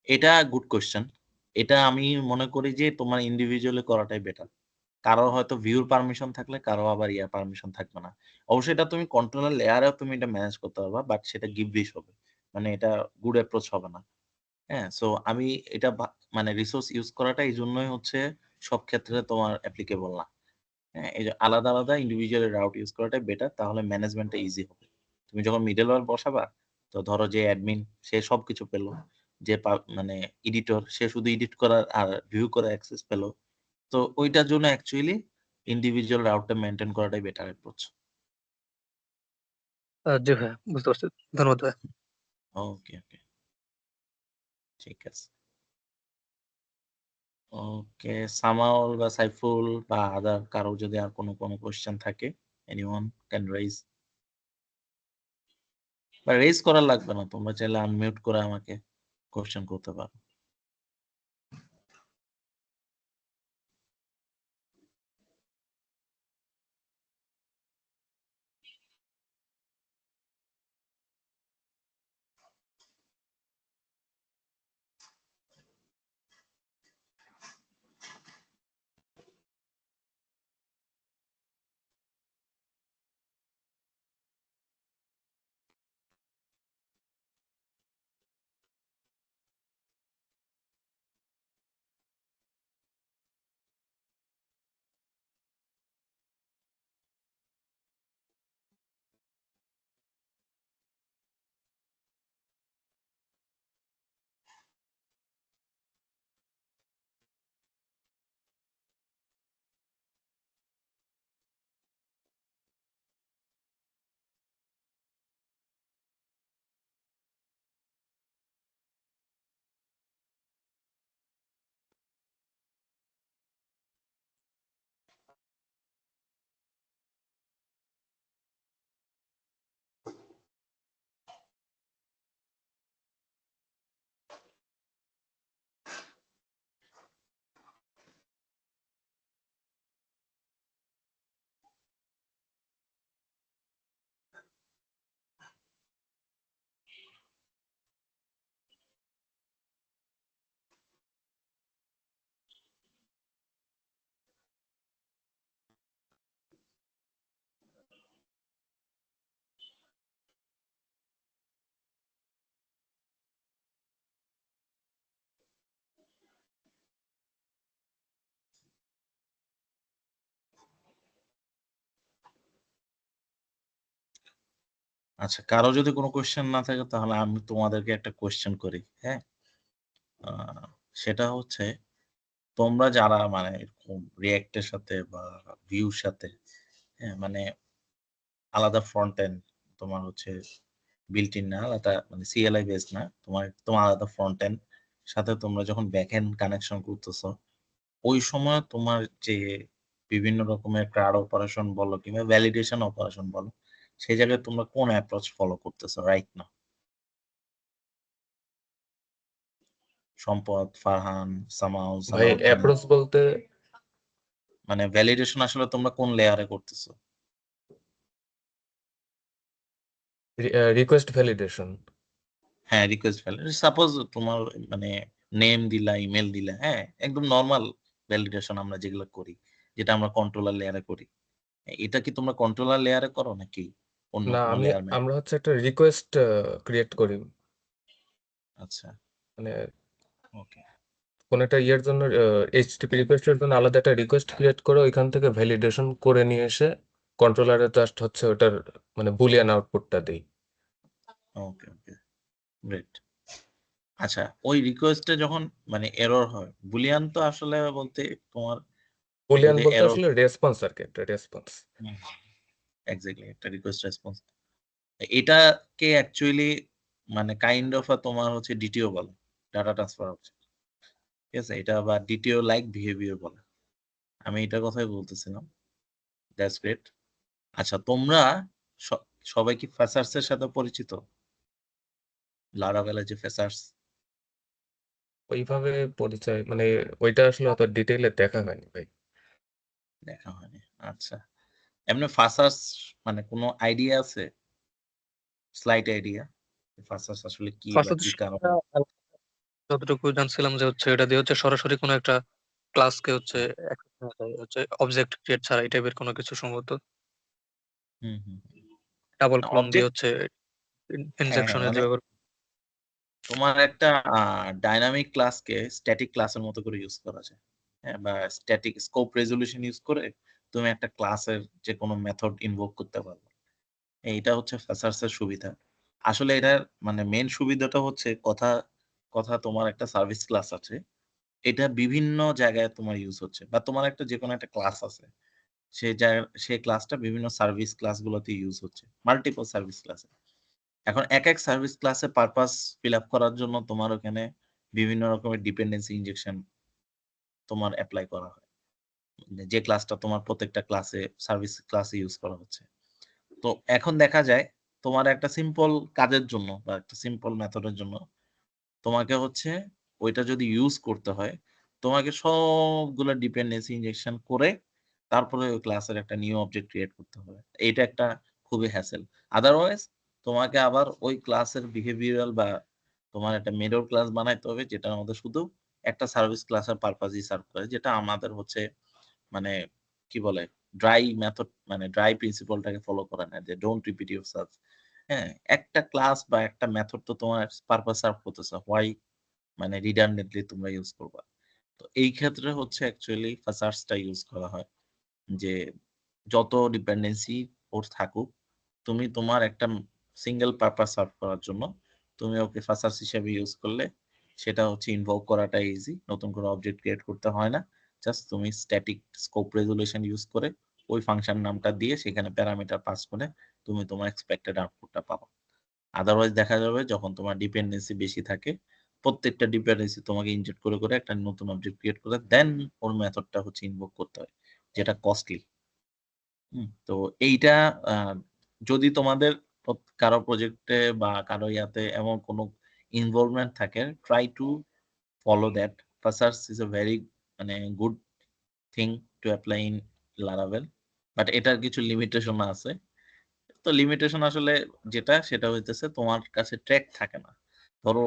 এটা গুড কোশ্চেন। এটা আমি মনে করি যে তোমার ইন্ডিভিজুয়ালি করাটাই বেটার। কারো হয়তো ভিউর পারমিশন থাকলে কারো আবার ইয়ার পারমিশন থাকবে না। অবশ্যই এটা তুমি কন্ট্রোলার লেয়ারেও তুমি এটা ম্যানেজ করতে পারবা, বাট সেটা গিবলিশ হবে, মানে এটা গুড অ্যাপ্রোচ হবে না। হ্যাঁ, সো আমি এটা মানে রিসোর্স ইউজ করাটা এই জন্যই হচ্ছে সব ক্ষেত্রে তোমার অ্যাপ্লিকেবল না। হ্যাঁ, এই যে আলাদা আলাদা ইন্ডিভিজুয়াল রাউট ইউজ করাটাই বেটার, তাহলে ম্যানেজমেন্টটা ইজি হবে। তুমি যখন মিডল ওয়্যার বসাবা, তো ধরো যে অ্যাডমিন সে সবকিছু পেলো, যে মানে এডিটর সে শুধু এডিট করার আর ভিউ করার অ্যাক্সেস পেলো। তো ওইটার জন্য অ্যাকচুয়ালি ইন্ডিভিজুয়াল রাউটটা মেনটেন করাটাই বেটার অ্যাপ্রোচ। জি ভাই, বুঝতে পারছি। ধন্যবাদ ভাই। ওকে ওকে, ঠিক আছে। ওকে, সামাউল বা সাইফুল বা আদার কারো যদি আর কোনো কোনো কোশ্চেন থাকে, এনিওয়ান ক্যান রাইজ, বা রেজ করা লাগবে না, তোমরা চাইলে আনমিউট করে আমাকে কোশ্চেন করতে পারো। আচ্ছা, কারো যদি কোনো কোশ্চেন না থাকে তাহলে আমি তোমাদেরকে একটা কোশ্চেন করি। হ্যাঁ, আহ, সেটা হচ্ছে তোমরা যারা মানে এরকম রিয়েক্টের সাথে বা ভিউর সাথে, হ্যাঁ মানে আলাদা ফ্রন্ট এন্ড তোমার হচ্ছে বিল্ট ইন না, আলাদা মানে সিএলআই বেস না, তোমার তোমার আলাদা ফ্রন্ট এন্ড সাথে তোমরা যখন ব্যাক এন্ড কানেকশন করতেছো, ওই সময় তোমার যে বিভিন্ন রকমের ক্রাউড অপারেশন বলো কিংবা ভ্যালিডেশন অপারেশন বলো, সেই জায়গায় তোমরা কোন অ্যাপ্রোচ ফলো করতেছো রাইট না? সম্পদ, ফারহান, সামাও, ভাই সালাউদ্দিন। অ্যাপ্রোচ বলতে মানে ভ্যালিডেশন আসলে তোমরা কোন লেয়ারে করতেছো? Request validation. হ্যাঁ, রিকোয়েস্ট ভ্যালিডেশন। সাপোজ তোমার মানে নেম দিলা, ইমেল দিলা, হ্যাঁ, একদম নর্মাল ভ্যালিডেশন আমরা যেগুলো করি, যেটা আমরা কন্ট্রোলার লেয়ারে করি। এটা কি তোমরা কন্ট্রোলার লেয়ারে করো নাকি অন্য না, কোনো লেয়ার? আমরা হচ্ছে একটা রিকোয়েস্ট ক্রিয়েট করি, আচ্ছা, মানে ওকে। কোন একটা ইয়ের জন্য এইচটিপি রিকোয়েস্টের জন্য আলাদা একটা রিকোয়েস্ট ক্রিয়েট করে ওইখান থেকে ভ্যালিডেশন করে নিয়ে এসে কন্ট্রোলারে জাস্ট হচ্ছে ওটার মানে বুলিয়ান আউটপুটটা দিই। ওকে, ওকে, গ্রেট। আচ্ছা, ওই রিকোয়েস্টে যখন মানে এরর হয়, বুলিয়ান তো আসলে বলতে তোমার বুলিয়ান যদি বলতে এরর, আসলে রেসপন্স আর কি, একটা রেসপন্স। এক্স্যাক্টলি একটা রিকোয়েস্ট রেসপন্স, এটাকে অ্যাকচুয়ালি মানে কাইন্ড অফ তোমার হচ্ছে ডিটিও বলে, ডাটা ট্রান্সফার অপশন, ঠিক আছে? এটা বা ডিটিও লাইক বিহেভিয়ার বলে। আমি এটার কথাই বলতেছিলাম। That's great. আচ্ছা, তোমরা সবাই কি ফেসার্স এর সাথে পরিচিত? লারাভেলের যে ফেসার্স, ওইভাবে পরিচয় মানে ওইটা আসলে অত ডিটেইলে দেখা হয়নি ভাই। দেখা হয়নি। আচ্ছা, এমনি ফাসার্স মানে কোনো আইডিয়া আছে? স্লাইট আইডিয়া ফাসার্স আসলে কি বা ফার্স্ট কি কারণ? যতটুকু জানছিলাম যে হচ্ছে এটা দিয়ে হচ্ছে সরাসরি কোনো একটা ক্লাসকে হচ্ছে access করা যায়, হচ্ছে অবজেক্ট ক্রিয়েট ছাড়া এই টাইপের কোনো কিছু সম্ভবত হুম, হুম। ডাবল ক্লোন দিয়ে অবজেক্ট, হচ্ছে হ্যাঁ, হ্যাঁ, ইনজেকশনের যে মানে ব্যাপার। তোমার একটা ডাইনামিক ক্লাসকে স্ট্যাটিক ক্লাসের মতো করে ইউজ করা যায়, হ্যাঁ, বা স্ট্যাটিক স্কোপ রেজলিউশন ইউজ করে তুমি একটা ক্লাসের যে কোনো মেথড ইনভোক করতে পারবে। এইটা হচ্ছে ফেসার্স এর সুবিধা। আসলে এটার মানে মেন সুবিধাটা হচ্ছে কথা কথা তোমার একটা সার্ভিস ক্লাস আছে, এটা বিভিন্ন জায়গায় তোমার ইউজ হচ্ছে, বা তোমার একটা যে কোনো একটা ক্লাস আছে, সেই ক্লাসটা বিভিন্ন সার্ভিস ক্লাসগুলোতে ইউজ হচ্ছে, মাল্টিপল সার্ভিস ক্লাসে। এখন এক এক সার্ভিস ক্লাসে পারপাস ফিল আপ করার জন্য তোমার ওখানে বিভিন্ন রকমের ডিপেন্ডেন্সি ইনজেকশন তোমার অ্যাপ্লাই করা হয়, যে ক্লাসটা তোমার প্রত্যেকটা ক্লাসে সার্ভিস ক্লাসে ইউজ করা হচ্ছে। তো এখন দেখা যায় তোমার একটা সিম্পল কাজের জন্য বা একটা সিম্পল মেথডের জন্য তোমাকে হচ্ছে ওইটা যদি ইউজ করতে হয়, তোমাকে সবগুলো ডিপেন্ডেন্সি ইনজেকশন করে তারপরে ওই ক্লাসের একটা নিউ অবজেক্ট ক্রিয়েট করতে হবে। এইটা একটা খুবই হ্যাসেল। আদারওয়াইজ তোমাকে আবার ওই ক্লাসের বিহেভিয়ারাল বা তোমার একটা মিরর ক্লাস বানাইতে হবে, যেটা আমাদের শুধু একটা সার্ভিস ক্লাসের পারপাসই সার্ভ করে, যেটা আমাদের হচ্ছে মানে কি বলে ড্রাই মেথড, মানে ড্রাই প্রিন্সিপালটাকে ফলো করে না, যে ডোন্ট রিপিট ইউরসেলফ। হ্যাঁ, একটা ক্লাস বা একটা মেথড তো তোমার পারপাস সার্ভ করতেছে, হোয়াই মানে রিডান্ডেন্টলি তোমরা ইউজ করবা। তো এই ক্ষেত্রে হচ্ছে অ্যাকচুয়ালি ফাসার্সটা ইউজ করা হয়, যে যত ডিপেন্ডেন্সি ওর থাকুক, তুমি তোমার একটা সিঙ্গেল পারপাস সার্ভ করার জন্য তুমি ওকে ফাসার্স হিসেবে ইউজ করলে সেটা হচ্ছে ইনভলভ করাটা ইজি, নতুন করে অবজেক্ট ক্রিয়েট করতে হয় না। জাস্ট তুমি স্ট্যাটিক স্কোপ রেজুলেশন ইউজ করে ওই ফাংশন নামটা দিয়ে সেখানে প্যারামিটার পাস করে তুমি তোমার এক্সপেক্টেড আউটপুটটা পাবা। আদারওয়াইজ দেখা যাবে যখন তোমার ডিপেন্ডেন্সি বেশি থাকে, প্রত্যেকটা ডিপেন্ডেন্সি তোমাকে ইনজেক্ট করে করে একটা নতুন অবজেক্ট ক্রিয়েট করে দেন ওর মেথডটা হচ্ছে ইনভোক করতে হয়, যেটা কস্টলি। তো এইটা আহ, যদি তোমাদের কারো প্রজেক্টে বা কারো ইয়াতে এমন কোনো ইনভলভমেন্ট থাকে, try to follow that. Facades is a very মানে good thing to apply in Laravel, but এটার কিছু লিমিটেশন আছে। তো লিমিটেশন আসলে যেটা সেটা হইতেছে তোমার কাছে ট্র্যাক থাকে না। ধরো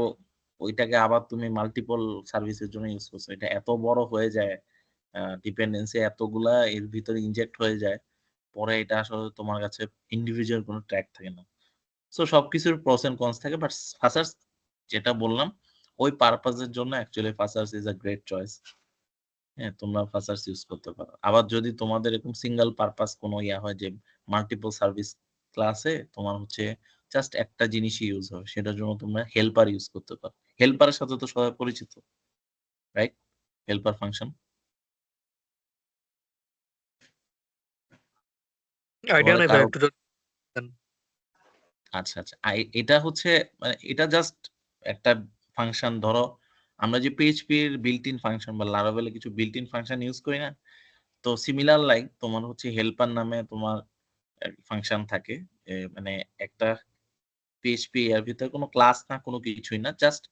ওইটাকে আবার তুমি মাল্টিপল সার্ভিসের জন্য ইউজ করছো, এটা এত বড় হয়ে যায়, ডিপেন্ডেন্সি এতগুলা এর ভিতরে ইনজেক্ট হয়ে যায়, পরে এটা আসলে তোমার কাছে ইন্ডিভিজুয়াল কোনো ট্র্যাক থাকে না। সো সবকিছুর প্রস এন্ড কনস থাকে, বাট ফাসার্স যেটা বললাম ওই পারপাজের জন্য actually facades is a great choice. হ্যাঁ, তোমরা ফাসার্স ইউজ করতে পারো। আবার যদি তোমাদের এরকম সিঙ্গেল পারপাস কোনো ইয়া হয় যে মাল্টিপল সার্ভিস ক্লাসে তোমার হচ্ছে জাস্ট একটা জিনিসই ইউজ হয়, সেটার জন্য তোমরা হেল্পার ইউজ করতে পারো। হেল্পারের সাথে তো সবাই পরিচিত, রাইট? হেল্পার ফাংশন আইডিয়া তোমাদের নাই ভাই, কারো? একটু যদি দেন। আচ্ছা, আচ্ছা, এটা হচ্ছে মানে এটা জাস্ট একটা ফাংশন। ধরো আমরা যে পিএইচপি এর বিল্ট ইন ফাংশন বা লারাভেলে কিছু বিল্ট ইন ফাংশন ইউজ করি না, তো সিমিলার লাইক তোমার হচ্ছে হেল্পার নামে তোমার ফাংশন থাকে। মানে একটা পিএইচপি এর ভিতরে কোনো ক্লাস না, কোনো কিছুই না, জাস্ট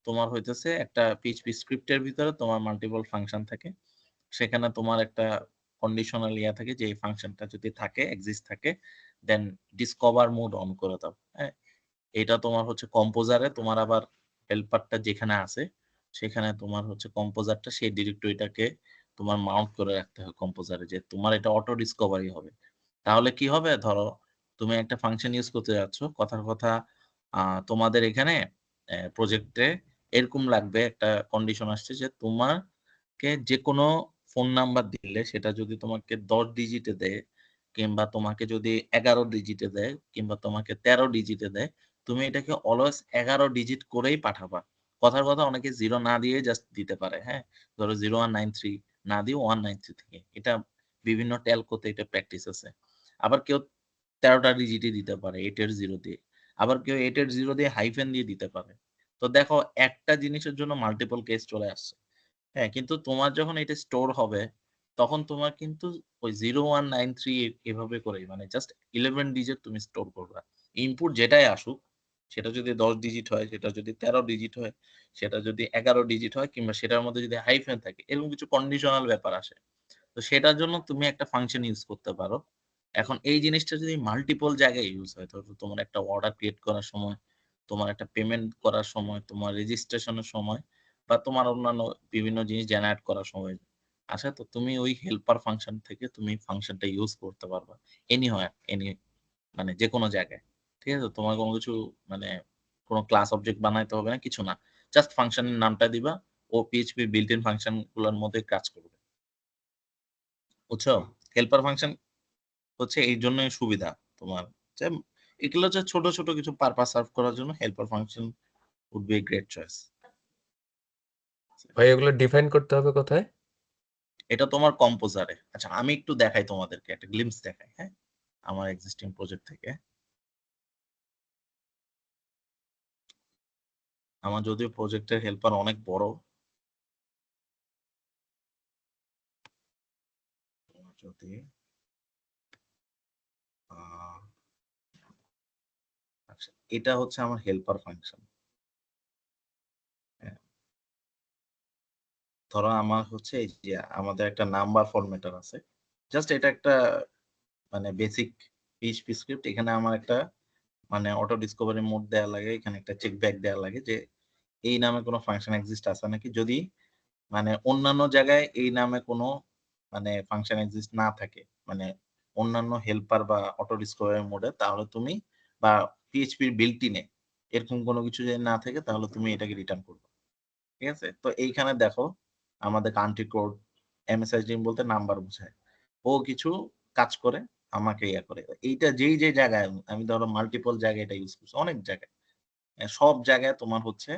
তোমার হইতেছে একটা পিএইচপি স্ক্রিপ্টের ভিতরে তোমার মাল্টিপল ফাংশন থাকে, সেখানে তোমার একটা কন্ডিশনাল ইয়া থাকে যে এই ফাংশনটা যদি থাকে এক্সিস্ট থাকে দেন ডিসকভার মোড অন করে দাও। হ্যাঁ, এটা তোমার হচ্ছে কম্পোজারে তোমার আবার হেল্পারটা যেখানে আছে সেখানে তোমার হচ্ছে কম্পোজারটা সেই ডিরেক্টরিটাকে তোমার মাউন্ট করে রাখতে হয় কম্পোজারে, যে তোমার এটা অটো ডিসকভারি হবে। তাহলে কি হবে, ধরো তুমি একটা ফাংশন ইউজ করতে যাচ্ছ, কথার কথা তোমাদের এখানে প্রজেক্টে এরকম লাগবে, একটা কন্ডিশন আসছে যে তোমাকে যে কোনো ফোন নাম্বার দিলে সেটা যদি তোমাকে 10 ডিজিটে দেয় কিংবা তোমাকে যদি 11 ডিজিটে দেয় কিংবা তোমাকে 13 ডিজিটে দেয়, তুমি এটাকে অলওয়েজ 11 ডিজিট করেই পাঠাবা। কথার কথা অনেকে 0 না দিয়ে জাস্ট দিতে পারে। হ্যাঁ, ধরো 0193 না দিয়ে 193 থেকে, এটা বিভিন্ন টেলকোতে এটা প্র্যাকটিস আছে। আবার কেউ 13টা ডিজিটই দিতে পারে 8 এর 0 দিয়ে, আবার কেউ 8 এর 0 দিয়ে হাইফেন দিয়ে দিতে পারে। তো দেখো একটা জিনিসের জন্য মাল্টিপল কেস চলে আসছে। হ্যাঁ, কিন্তু তোমার যখন এটা স্টোর হবে তখন তোমার কিন্তু ওই 0193 এভাবে করে মানে জাস্ট 11 ডিজিট তুমি স্টোর করবা। ইনপুট যেটাই আসুক, সেটা যদি 10 ডিজিট হয়, সেটা যদি 13 ডিজিট হয়, সেটা যদি 11 ডিজিট হয়, কিংবা সেটার মধ্যে যদি হাইফেন থাকে, এরকম কিছু কন্ডিশনাল ব্যাপার আসে। তো সেটার জন্য তুমি একটা ফাংশন ইউজ করতে পারো। এখন এই জিনিসটা যদি মাল্টিপল জায়গায় ইউজ হয়, ধরো তোমার একটা অর্ডার ক্রিয়েট করার সময়, তোমার একটা পেমেন্ট করার সময়, তোমার রেজিস্ট্রেশনের সময়, বা তোমার অন্যান্য বিভিন্ন জিনিস জেনারেট করার সময় আচ্ছা, তো তুমি ওই হেল্পার ফাংশন থেকে তুমি ফাংশনটা ইউজ করতে পারবা এনিহোয়ার, মানে যে কোনো জায়গায়। ঠিক আছে, তোমার কোনো কিছু মানে কোনো ক্লাস অবজেক্ট বানাইতে হবে না, কিছু না, জাস্ট ফাংশনের নামটা দিবা, ও পিএইচপি বিল্ট ইন ফাংশন গুলোর মধ্যে কাজ করবে। বুঝছো? হেল্পার ফাংশন হচ্ছে এই জন্যই সুবিধা তোমার, যে এগুলো হচ্ছে ছোট ছোট কিছু পারপাস সার্ভ করার জন্য helper function would be a great choice. ভাই এগুলো ডিফাইন করতে হবে কোথায়? এটা তোমার কম্পোজারে। আচ্ছা, আমি একটু দেখাই তোমাদেরকে, একটা গ্লিমস দেখাই। হ্যাঁ, আমার এক্সিস্টিং প্রজেক্ট থেকে। আমার যদিও প্রজেক্টের হেল্পার অনেক বড়, যদি আচ্ছা, এটা হচ্ছে আমার হেল্পার ফাংশন। ধরো আমার হচ্ছে এই যে আমাদের একটা নাম্বার ফরম্যাটার আছে, জাস্ট এটা একটা মানে বেসিক পিএইচপি স্ক্রিপ্ট। এখানে আমার একটা মানে অটো ডিসকভারি মোড দেওয়া লাগে, এখানে একটা চেক ব্যাক দেওয়া লাগে যে এই নামে কোনো ফাংশন এক্সিস্ট আছে নাকি। যদি মানে অন্যান্য জায়গায় এই নামে কোনো মানে ফাংশন এক্সিস্ট না থাকে, মানে অন্যান্য হেল্পার বা অটো ডিসকভারি মোডে, তাহলে তুমি বা পিএইচপির বিল্ট ইনে এরকম কোনো কিছু যদি না থাকে তাহলে তুমি এটাকে রিটার্ন করবে। ঠিক আছে, তো এইখানে দেখো আমাদের কান্ট্রি কোড এমএসআইডি বলতে নাম্বার বোঝায়, ও কিছু কাজ করে আমাকে ইয়া করে। এইটা যেই যে জায়গায় আমি ধরো মাল্টিপল জায়গায় এটা ইউজ করছি, অনেক জায়গায়, সব জায়গায় তোমার হচ্ছে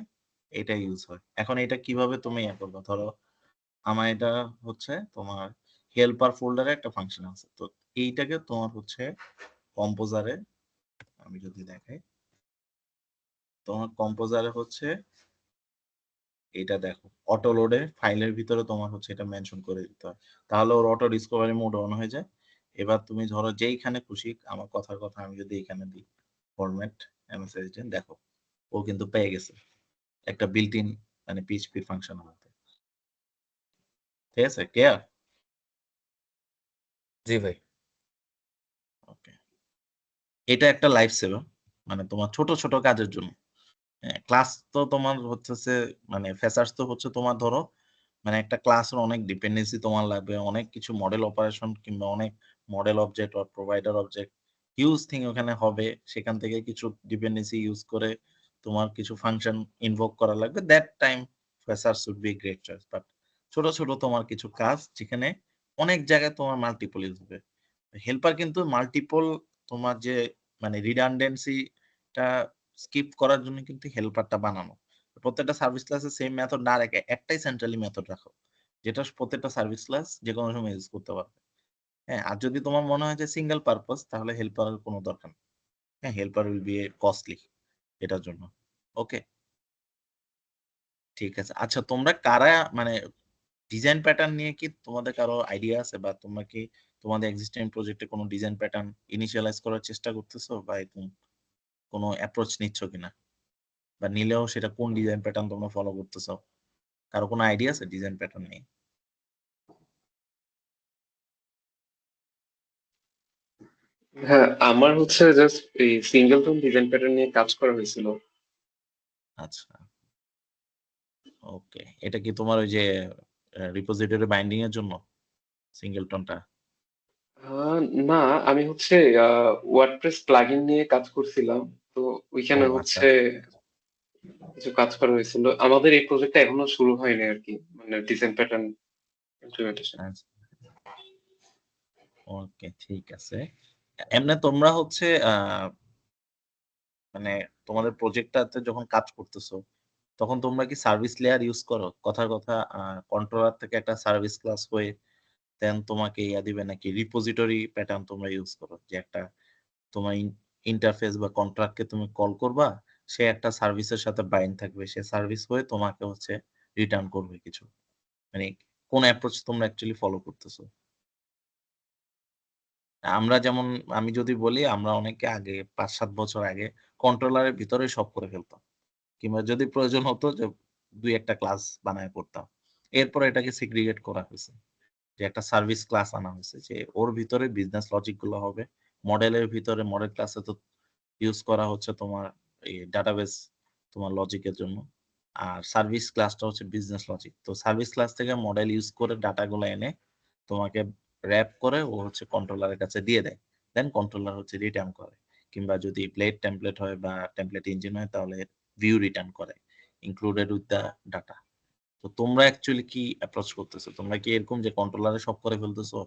এটা ইউজ হয়। এখন এটা কিভাবে তুমি ইয়া করবে, ধরো আমার এটা হচ্ছে তোমার হেল্পার ফোল্ডারে একটা ফাংশন আছে, তো এইটাকে তোমার হচ্ছে কম্পোজারে, আমি যদি দেখাই, তোমার কম্পোজারে হচ্ছে এটা দেখো অটো লোডে ফাইলের ভিতরে তোমার হচ্ছে এটা মেনশন করে দিতে হয়, তাহলে ওর অটো ডিসকভারি মোড অন হয়ে যায়। এবার তুমি ধরো যেইখানে খুশি, আমার কথার কথা আমি যদি এখানে দিই ফরম্যাট এমএসএসডি, দেখো ও কিন্তু পেয়ে গেছে একটা বিল্ট ইন মানে পিএইচপি ফাংশন মধ্যে। ঠিক আছে, ক্লিয়ার? জি ভাই। ওকে, এটা একটা লাইফ সেভার মানে তোমার ছোট ছোট কাজের জন্য। ক্লাস তো তোমার হচ্ছে মানে ফেসার্স তো হচ্ছে তোমার ধরো মানে একটা ক্লাসের অনেক ডিপেন্ডেন্সি তোমার লাগবে, অনেক কিছু মডেল অপারেশন কিংবা অনেক মডেল অবজেক্ট বা প্রোভাইডার অবজেক্ট হিউজ থিং ওখানে হবে, সেখান থেকে কিছু ডিপেন্ডেন্সি ইউজ করে তোমার কিছু ফাংশন ইনভোক করা লাগবে। দ্যাট টাইম ফেসার should be great choice. But ছোট ছোট তোমার কিছু কাজ যেখানে অনেক জায়গায় তোমার মাল্টিপল ইউজ হবে, হেল্পার কিন্তু মাল্টিপল তোমার যে মানে রিডান্ডেন্সিটা স্কিপ করার জন্য কিন্তু হেল্পারটা বানানো। প্রত্যেকটা সার্ভিস ক্লাসে সেম মেথড না রেখে একটাই সেন্ট্রালি মেথড রাখো, যেটা প্রত্যেকটা সার্ভিস ক্লাস যে কোনো সময় ইউজ করতে পারবে। হ্যাঁ, আর যদি তোমার মনে হয় যে সিঙ্গেল পারপাস, তাহলে হেল্পারের কোনো দরকার নেই। হ্যাঁ, হেল্পার উইল বি কস্টলি এটার জন্য। ওকে, ঠিক আছে। আচ্ছা, তোমরা কারা মানে ডিজাইন প্যাটার্ন নিয়ে কি তোমাদের কারো আইডিয়া আছে, বা তোমরা কি তোমাদের এক্সিস্টিং প্রজেক্টে কোনো ডিজাইন প্যাটার্ন ইনিশিয়ালাইজ করার চেষ্টা করতেছো, বা এরকম কোনো অ্যাপ্রোচ নিচ্ছ কিনা? বা নিলেও সেটা কোন ডিজাইন প্যাটার্ন তোমরা ফলো করতেছো? কারো কোনো আইডিয়া আছে ডিজাইন প্যাটার্ন নিয়ে? হ্যাঁ, আমার হচ্ছে জাস্ট এই সিঙ্গেলটন ডিজাইন প্যাটার্ন নিয়ে কাজ করা হয়েছিল। আচ্ছা, ওকে। এটা কি তোমার ওই যে রিপোজিটরি বাইন্ডিং এর জন্য সিঙ্গেলটনটা? না, আমি হচ্ছে ওয়ার্ডপ্রেস প্লাগইন নিয়ে কাজ করছিলাম। তো ও ওইখানে আচ্ছা হচ্ছে কিছু কাজ করা হয়েছিল। আমাদের এই প্রজেক্টটা এখনো শুরু হয়নি আর কি, মানে ডিজাইন প্যাটার্ন ইমপ্লিমেন্টেশন। আচ্ছা, ওকে, ঠিক আছে। এমনি তোমরা হচ্ছে মানে তোমাদের প্রজেক্টটাতে যখন কাজ করতেছো তখন তোমরা কি সার্ভিস লেয়ার ইউজ করো? কথার কথা কন্ট্রোলার থেকে একটা সার্ভিস ক্লাস হয়ে দেন তোমাকে ইয়া দিবে, নাকি রিপোজিটরি প্যাটার্ন তোমরা ইউজ করো, যে একটা তোমার ইন্টারফেস বা কন্ট্রাক্টকে তুমি কল করবা, সে একটা সার্ভিসের সাথে বাইন্ড থাকবে, সে সার্ভিস হয়ে তোমাকে হচ্ছে রিটার্ন করবে কিছু? মানে কোন অ্যাপ্রোচ তোমরা অ্যাকচুয়ালি ফলো করতেছো? আমরা যেমন, আমি যদি বলি, আমরা অনেকে আগে 5-7 বছর আগে কন্ট্রোলারের ভিতরে সব করে ফেলতাম, কিংবা যদি প্রয়োজন হতো যে 2-1টা ক্লাস বানায় করতাম। এরপর এটাকে সিগ্রিগেট করা হয়েছে, যে একটা সার্ভিস ক্লাস আনা হয়েছে, যে ওর ভিতরে বিজনেস লজিক গুলো হবে। মডেলের ভিতরে মডেল ক্লাসে তো ইউজ করা হচ্ছে তোমার এই ডাটাবেস তোমার লজিকের জন্য, আর সার্ভিস ক্লাসটা হচ্ছে বিজনেস লজিক। তো সার্ভিস ক্লাস থেকে মডেল ইউজ করে ডাটাগুলো এনে তোমাকে র্যাপ করে ও হচ্ছে কন্ট্রোলারের কাছে দিয়ে দেয়, দেন কন্ট্রোলার হচ্ছে রিটার্ন করে। কিংবা যদি প্লেট টেমপ্লেট হয় বা টেমপ্লেট ইঞ্জিন হয় তাহলে ভিউ রিটার্ন করে ইনক্লুডেড উইথ দ্য ডাটা। তো তোমরা অ্যাকচুয়ালি কি অ্যাপ্রোচ করতেছো? তোমরা কি এরকম যে কন্ট্রোলারে সব করে ফেলতেছো,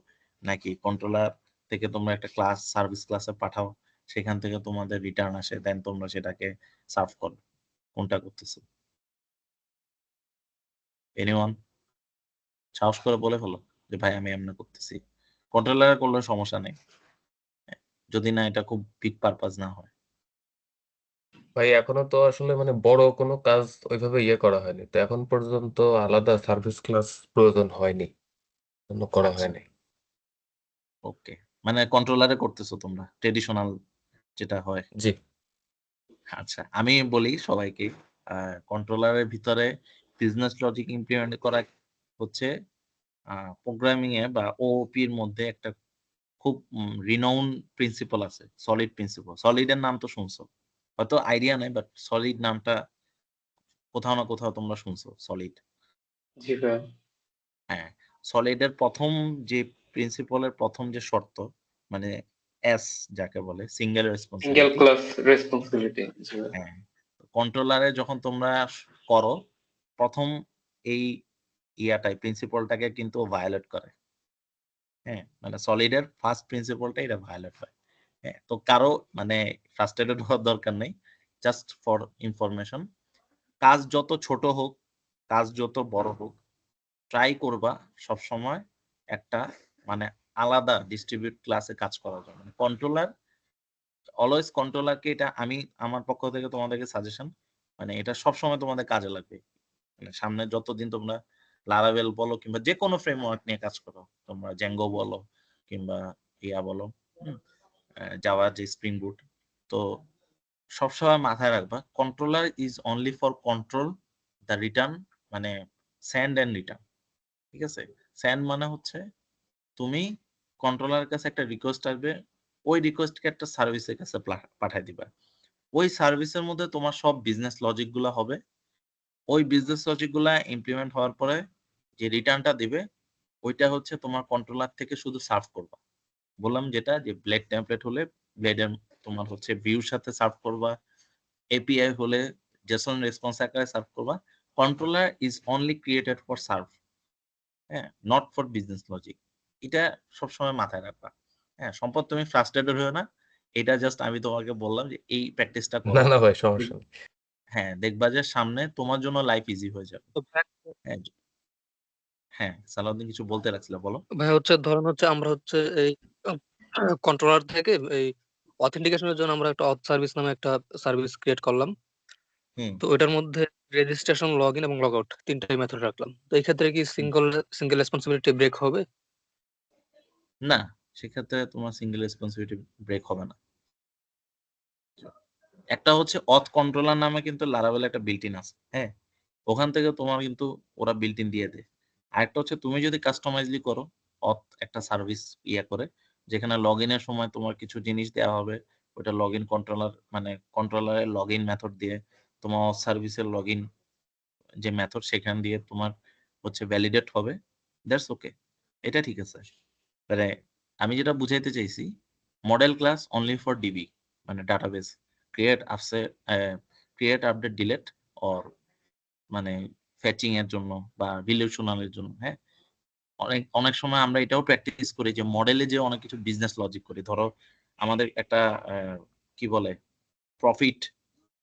নাকি কন্ট্রোলার থেকে তোমরা একটা ক্লাস সার্ভিস ক্লাসে পাঠাও, সেখান থেকে তোমাদের রিটার্ন আসে, দেন তোমরা সেটাকে সার্ভ করো? কোনটা করতেছো? এনিওয়ান সাহস করে বলে ফেলো যে ভাই আমি এমনি করতেছি। কন্ট্রোলারে করলে সমস্যা নেই, যদি না এটা খুব বিগ পারপাস না হয়। ভাই এখনো তো আসলে মানে বড় কোনো কাজ ওইভাবে ইয়ে করা হয়নি, তো এখন পর্যন্ত আলাদা সার্ভিস ক্লাস প্রয়োজন হয়নি, জন্য করা আচ্ছা, হয়নি। ওকে। মানে কন্ট্রোলারে করতেছো তোমরা ট্রেডিশনাল যেটা হয়? জি। আচ্ছা, আমি বলি সবাইকে, কন্ট্রোলারের ভিতরে বিজনেস লজিক ইমপ্লিমেন্ট করা হচ্ছে প্রোগ্রামিং এ বা ওওপি এর মধ্যে একটা খুব রিনাউন প্রিন্সিপাল আছে, সলিড প্রিন্সিপাল। সলিড এর নাম তো শুনছো, হয়তো আইডিয়া নাই, বাট সলিড নামটা কোথাও না কোথাও তোমরা শুনছো, সলিড। জি ভাইয়া। হ্যাঁ, সলিডের প্রথম যে প্রিন্সিপালের প্রথম যে শর্ত, মানে এস যাকে বলে, single single responsibility. Class responsibility. জি ভাইয়া। হ্যাঁ, কন্ট্রোলারে যখন তোমরা করো, প্রথম এই ইয়াটাই প্রিন্সিপালটাকে কিন্তু ভায়োলেট করে। হ্যাঁ, মানে সলিডের ফার্স্ট প্রিন্সিপালটা এটা ভায়োলেট হয়। হ্যাঁ, তো কারো মানে ফ্রাস্ট্রেটেড হওয়ার দরকার নেই, জাস্ট ফর ইনফরমেশন। কাজ যত ছোট হোক, কাজ যত বড় হোক, ট্রাই করবা সবসময় একটা মানে আলাদা ডিস্ট্রিবিউট ক্লাসে কাজ করার জন্য। কন্ট্রোলার অলওয়েজ, কন্ট্রোলারকে এটা আমি আমার পক্ষ থেকে তোমাদেরকে সাজেশন, মানে এটা সবসময় তোমাদের কাজে লাগবে। মানে সামনে যতদিন তোমরা লারাভেল বলো কিংবা যে কোনো ফ্রেমওয়ার্ক নিয়ে কাজ করো, তোমরা জ্যাঙ্গো বলো কিংবা ইয়া বলো, জাভা যে স্প্রিং বুট, তো সবসময় মাথায় রাখবা controller is only for control the return, মানে সেন্ড এন্ড রিটার্ন। ঠিক আছে? সেন্ড মানে হচ্ছে তুমি কন্ট্রোলারের কাছে একটা রিকোয়েস্ট আসবে, ওই রিকোয়েস্টকে একটা সার্ভিসের কাছে পাঠাই দিবা। ওই সার্ভিসের মধ্যে তোমার সব বিজনেস লজিক গুলা হবে। ওই বিজনেস লজিক গুলা ইমপ্লিমেন্ট হওয়ার পরে যে রিটার্নটা দিবে, ওইটা হচ্ছে তোমার কন্ট্রোলার থেকে শুধু সার্ভ করবা। বললাম যেটা, যে ব্লেড টেমপ্লেট হলে ব্লেডের তোমার হচ্ছে ভিউর সাথে সার্ভ করবা, এপিআই হলে জেসন রেসপন্স আকারে সার্ভ করবা। Controller is only created for serve, হ্যাঁ, নট ফর বিজনেস লজিক। এটা সবসময় মাথায় রাখবা। হ্যাঁ, সম্পদ তুমি ফ্রাস্ট্রেটেড হয়েও না, এটা জাস্ট আমি তোমাকে বললাম যে এই প্র্যাকটিসটা না করো। না ভাই, সমস্যা নেই। হ্যাঁ, দেখবা যে সামনে তোমার জন্য লাইফ ইজি হয়ে যাবে। তো ভাই হ্যাঁ, হ্যাঁ, সালাউদ্দিন কিছু বলতে রাখছিল, বলো। ভাই হচ্ছে ধরেন হচ্ছে আমরা হচ্ছে এই কন্ট্রোলার থেকে এই অথেন্টিকেশনের জন্য আমরা একটা অথ সার্ভিস নামে একটা সার্ভিস ক্রিয়েট করলাম। হুম। তো এটার মধ্যে রেজিস্ট্রেশন, লগ ইন এবং লগ আউট তিনটাই মেথড রাখলাম। তো এই ক্ষেত্রে কি সিঙ্গেল রেসপন্সিবিলিটি ব্রেক হবে? না, সেক্ষেত্রে তোমার সিঙ্গেল রেসপন্সিবিলিটি ব্রেক হবে না। একটা হচ্ছে অথ কন্ট্রোলার নামে কিন্তু লারাভেল একটা বিল্ট ইন আছে, হ্যাঁ, ওখান থেকে তোমার কিন্তু ওরা বিল্ট ইন দিয়ে দেয়। আরেকটা হচ্ছে তুমি যদি কাস্টমাইজলি করো অথ একটা সার্ভিস করে, যেখানে লগ ইনের সময় তোমার কিছু জিনিস দেওয়া হবে, ওটা লগ ইন কন্ট্রোলার মানে কন্ট্রোলারের লগ ইন মেথড দিয়ে তোমার অথ সার্ভিসের লগ ইন যে মেথড সেখান দিয়ে তোমার হচ্ছে ভ্যালিডেট হবে, দ্যাটস ওকে, এটা ঠিক আছে। মানে আমি যেটা বুঝাইতে চাইছি, model class only for DB মানে database create upsert create update delete or মানে ফেচিং এর জন্য বা রিলেশনালের জন্য, হ্যাঁ। অনেক অনেক সময় আমরা এটাও প্র্যাকটিস করি যে মডেলে যে অনেক কিছু বিজনেস লজিক করি, ধরো আমাদের একটা কি বলে প্রফিট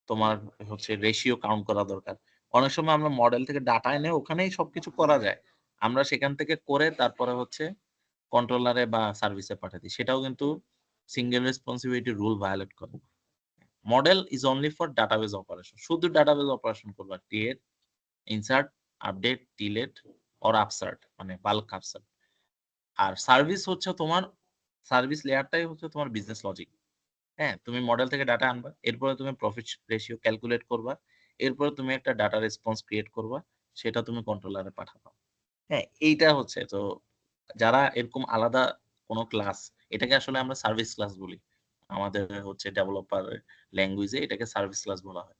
তোমার হচ্ছে রেশিও কাউন্ট করা দরকার। অনেক সময় আমরা মডেল থেকে ডাটা এনে ওখানেই সবকিছু করা যায়, আমরা সেখান থেকে করে তারপরে হচ্ছে কন্ট্রোলারে বা সার্ভিসে পাঠাই দিই, সেটাও কিন্তু সিঙ্গেল রেসপন্সিবিলিটি রুল ভায়োলেট করে। Model is only for database operation, শুধু ডাটাবেস অপারেশন করবা, create, insert, update, delete or upsert মানে বাল্ক আপসার্ট। আর সার্ভিস হচ্ছে তোমার সার্ভিস লেয়ারটাই হচ্ছে তোমার বিজনেস লজিক। হ্যাঁ, তুমি মডেল থেকে ডাটা আনবা, এরপরে তুমি প্রফিট রেশিও ক্যালকুলেট করবা, এরপরে তুমি একটা ডাটা রেসপন্স ক্রিয়েট করবা, সেটা তুমি কন্ট্রোলারে পাঠাবা। হ্যাঁ, এইটা হচ্ছে তো যারা এরকম আলাদা কোনো ক্লাস, এটাকে আসলে আমরা সার্ভিস ক্লাস বলি আমাদের হচ্ছে ডেভেলপার ল্যাঙ্গুয়েজে, এটাকে সার্ভিস ক্লাস বলা হয়।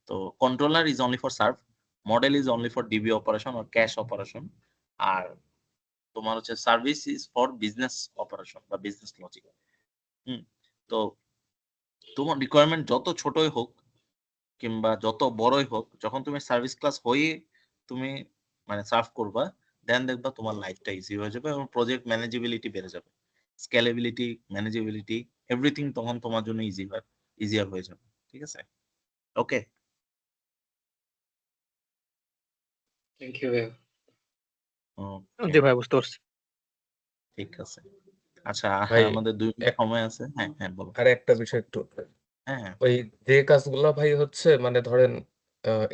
তো controller is only for serve, model is only for DB operation or cache operation, আর তোমার হচ্ছে service is for business operation বা বিজনেস লজিক। তো তোমার রিকোয়ারমেন্ট যত ছোটই হোক কিংবা যত বড়ই হোক, যখন তুমি সার্ভিস ক্লাস হয়ে তুমি মানে সার্ভ করবা, দেন দেখবা তোমার লাইফটা ইজি হয়ে যাবে এবং প্রজেক্ট ম্যানেজেবিলিটি বেড়ে যাবে, স্কেলেবিলিটি, ম্যানেজেবিলিটি, এভরিথিং তখন তোমার জন্য ইজিয়ার হয়ে যাবে। ঠিক আছে, ওকে। থ্যাংক ইউ ভাইয়া। জি ভাই, বুঝতে পারছি। ঠিক আছে, আচ্ছা ভাই আমাদের 2 মিনিট এক সময় আছে। হ্যাঁ হ্যাঁ বলো। আর একটা বিষয় একটু, হ্যাঁ হ্যাঁ ওই যে কাজগুলা ভাই হচ্ছে মানে ধরেন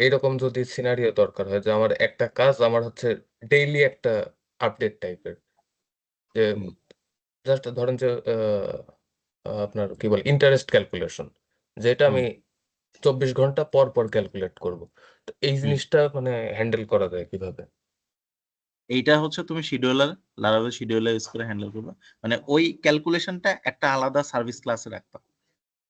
এইরকম যদি সিনারিও দরকার হয় যে আমার একটা কাজ আমার হচ্ছে ডেইলি একটা আপডেট টাইপের, যে হুম, জাস্ট ধরেন যে আপনার কি বলে ইন্টারেস্ট ক্যালকুলেশন, যেটা হুম, আমি 24 ঘন্টা পর পর ক্যালকুলেট করব, তো এই হুম। জিনিসটা মানে হ্যান্ডেল করা যায় কিভাবে? এইটা হচ্ছে তুমি শিডিউলার, লারাভেল শিডিউলার ইউজ করে হ্যান্ডেল করবে, মানে ওই ক্যালকুলেশনটা একটা আলাদা সার্ভিস ক্লাসে রাখবা,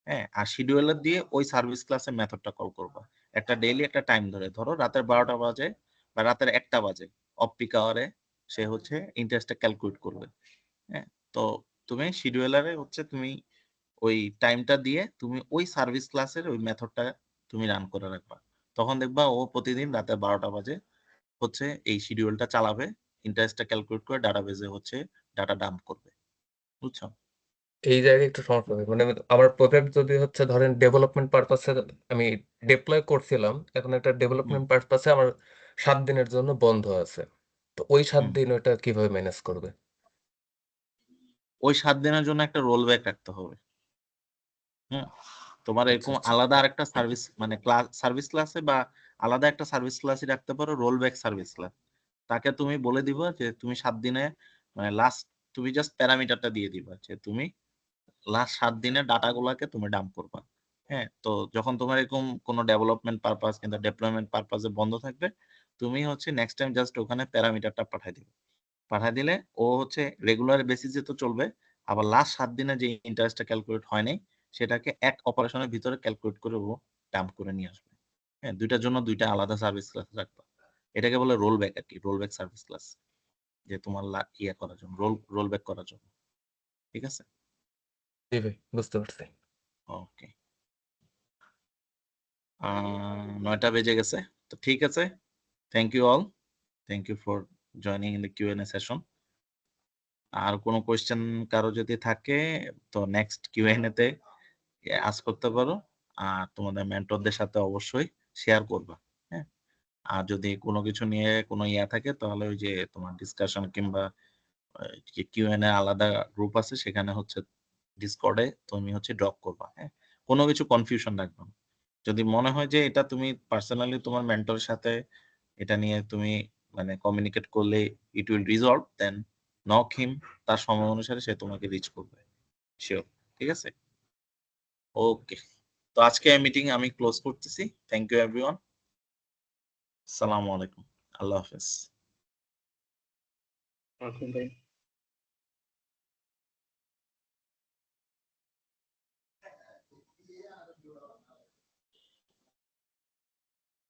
হ্যাঁ, আর শিডিউলার দিয়ে ওই সার্ভিস ক্লাসের মেথডটা কল করবা একটা ডেইলি একটা টাইম ধরে, ধরো রাতের 12টা বাজে বা রাতের 1টা বাজে অফ পিক আওয়ারে সে হচ্ছে ইন্টারেস্টটা ক্যালকুলেট করবে। হ্যাঁ, তো তুমি শিডিউলারে হচ্ছে তুমি ওই টাইমটা দিয়ে তুমি ওই সার্ভিস ক্লাসের ওই মেথডটা তুমি রান করে রাখবা, তখন দেখবা ও প্রতিদিন রাতে 12টা বাজে হচ্ছে এই শিডিউলটা চালাবে, ইন্টারেস্টটা ক্যালকুলেট করে ডাটাবেজে হচ্ছে ডাটা ডাম্প করবে। বুঝছো? এই জায়গায় একটু সমস্যা হয়, মানে আমার প্রজেক্ট যদি হচ্ছে ধরেন ডেভেলপমেন্ট পারপাসে আমি ডিপ্লয় করছিলাম, এখন একটা হুম ডেভেলপমেন্ট পারপাসে আমার 7 দিনের জন্য বন্ধ আছে, তো ওই সাত হুম দিন ওইটা কিভাবে ম্যানেজ করবে? ওই 7 দিনের জন্য একটা রোল ব্যাক রাখতে হবে। হুম, তোমার আচ্ছা এরকম আচ্ছা। আলাদা আরেকটা সার্ভিস মানে ক্লাস সার্ভিস ক্লাসে বা আলাদা একটা সার্ভিস ক্লাসই রাখতে পারো, রোল ব্যাক সার্ভিস ক্লাস। তাকে তুমি বলে দিবা যে তুমি 7 দিনে মানে লাস্ট তুমি জাস্ট প্যারামিটারটা দিয়ে দিবা যে তুমি লাস্ট 7 দিনের ডাটাগুলোকে তুমি ডাম্প করবা। হ্যাঁ, তো যখন তোমার এরকম কোনো ডেভেলপমেন্ট পারপাস কিংবা ডেপ্লয়মেন্ট পারপাসে বন্ধ থাকবে, তুমি হচ্ছে নেক্সট টাইম জাস্ট ওখানে প্যারামিটারটা পাঠাই দিবে, পাঠাই দিলে ও হচ্ছে রেগুলার বেসিসে তো চলবে, আবার লাস্ট 7 দিনে যে ইন্টারেস্টটা ক্যালকুলেট হয় নাই সেটাকে এক অপারেশনের ভিতরে ক্যালকুলেট করে ও ডাম্প করে নিয়ে আসবে। হ্যাঁ, দুইটার জন্য দুইটা আলাদা সার্ভিস ক্লাস রাখবা, এটাকে বলে রোল ব্যাক আর কি, রোল ব্যাক সার্ভিস ক্লাস, যে তোমার ইয়ে করার জন্য রোল ব্যাক করার জন্য। ঠিক আছে, জি ভাই, বুঝতে পারছি। ওকে। 9টা বেজে গেছে, তো ঠিক আছে, thank you all, thank you for joining in the QnA session. আর কোনো কোয়েশ্চেন কারো যদি থাকে তো নেক্সট কিউএনএ তে আজ করতে পারো, আর তোমাদের মেন্টরদের সাথে অবশ্যই শেয়ার করবা। হ্যাঁ, আর যদি কোনো কিছু নিয়ে কোনো ইয়া থাকে তাহলে ওই যে তোমার ডিসকাশন কিংবা যে কিউএনএ আলাদা গ্রুপ আছে সেখানে হচ্ছে ডিসকর্ডে তুমি হচ্ছে ড্রপ করবা। হ্যাঁ, কোনো কিছু কনফিউশন রাখবে না, যদি মনে হয় যে এটা তুমি পার্সোনালি তোমার মেন্টরের সাথে এটা নিয়ে তুমি মানে কমিউনিকেট করলে it will resolve, then knock him, তার সময় অনুসারে সে তোমাকে রিচ করবে, শিওর। ঠিক আছে, ওকে। তো আজকে মিটিং আমি ক্লোজ করতেছি। Thank you everyone. আসসালামু আলাইকুম। আল্লাহ হাফেজ। ওকে ভাই।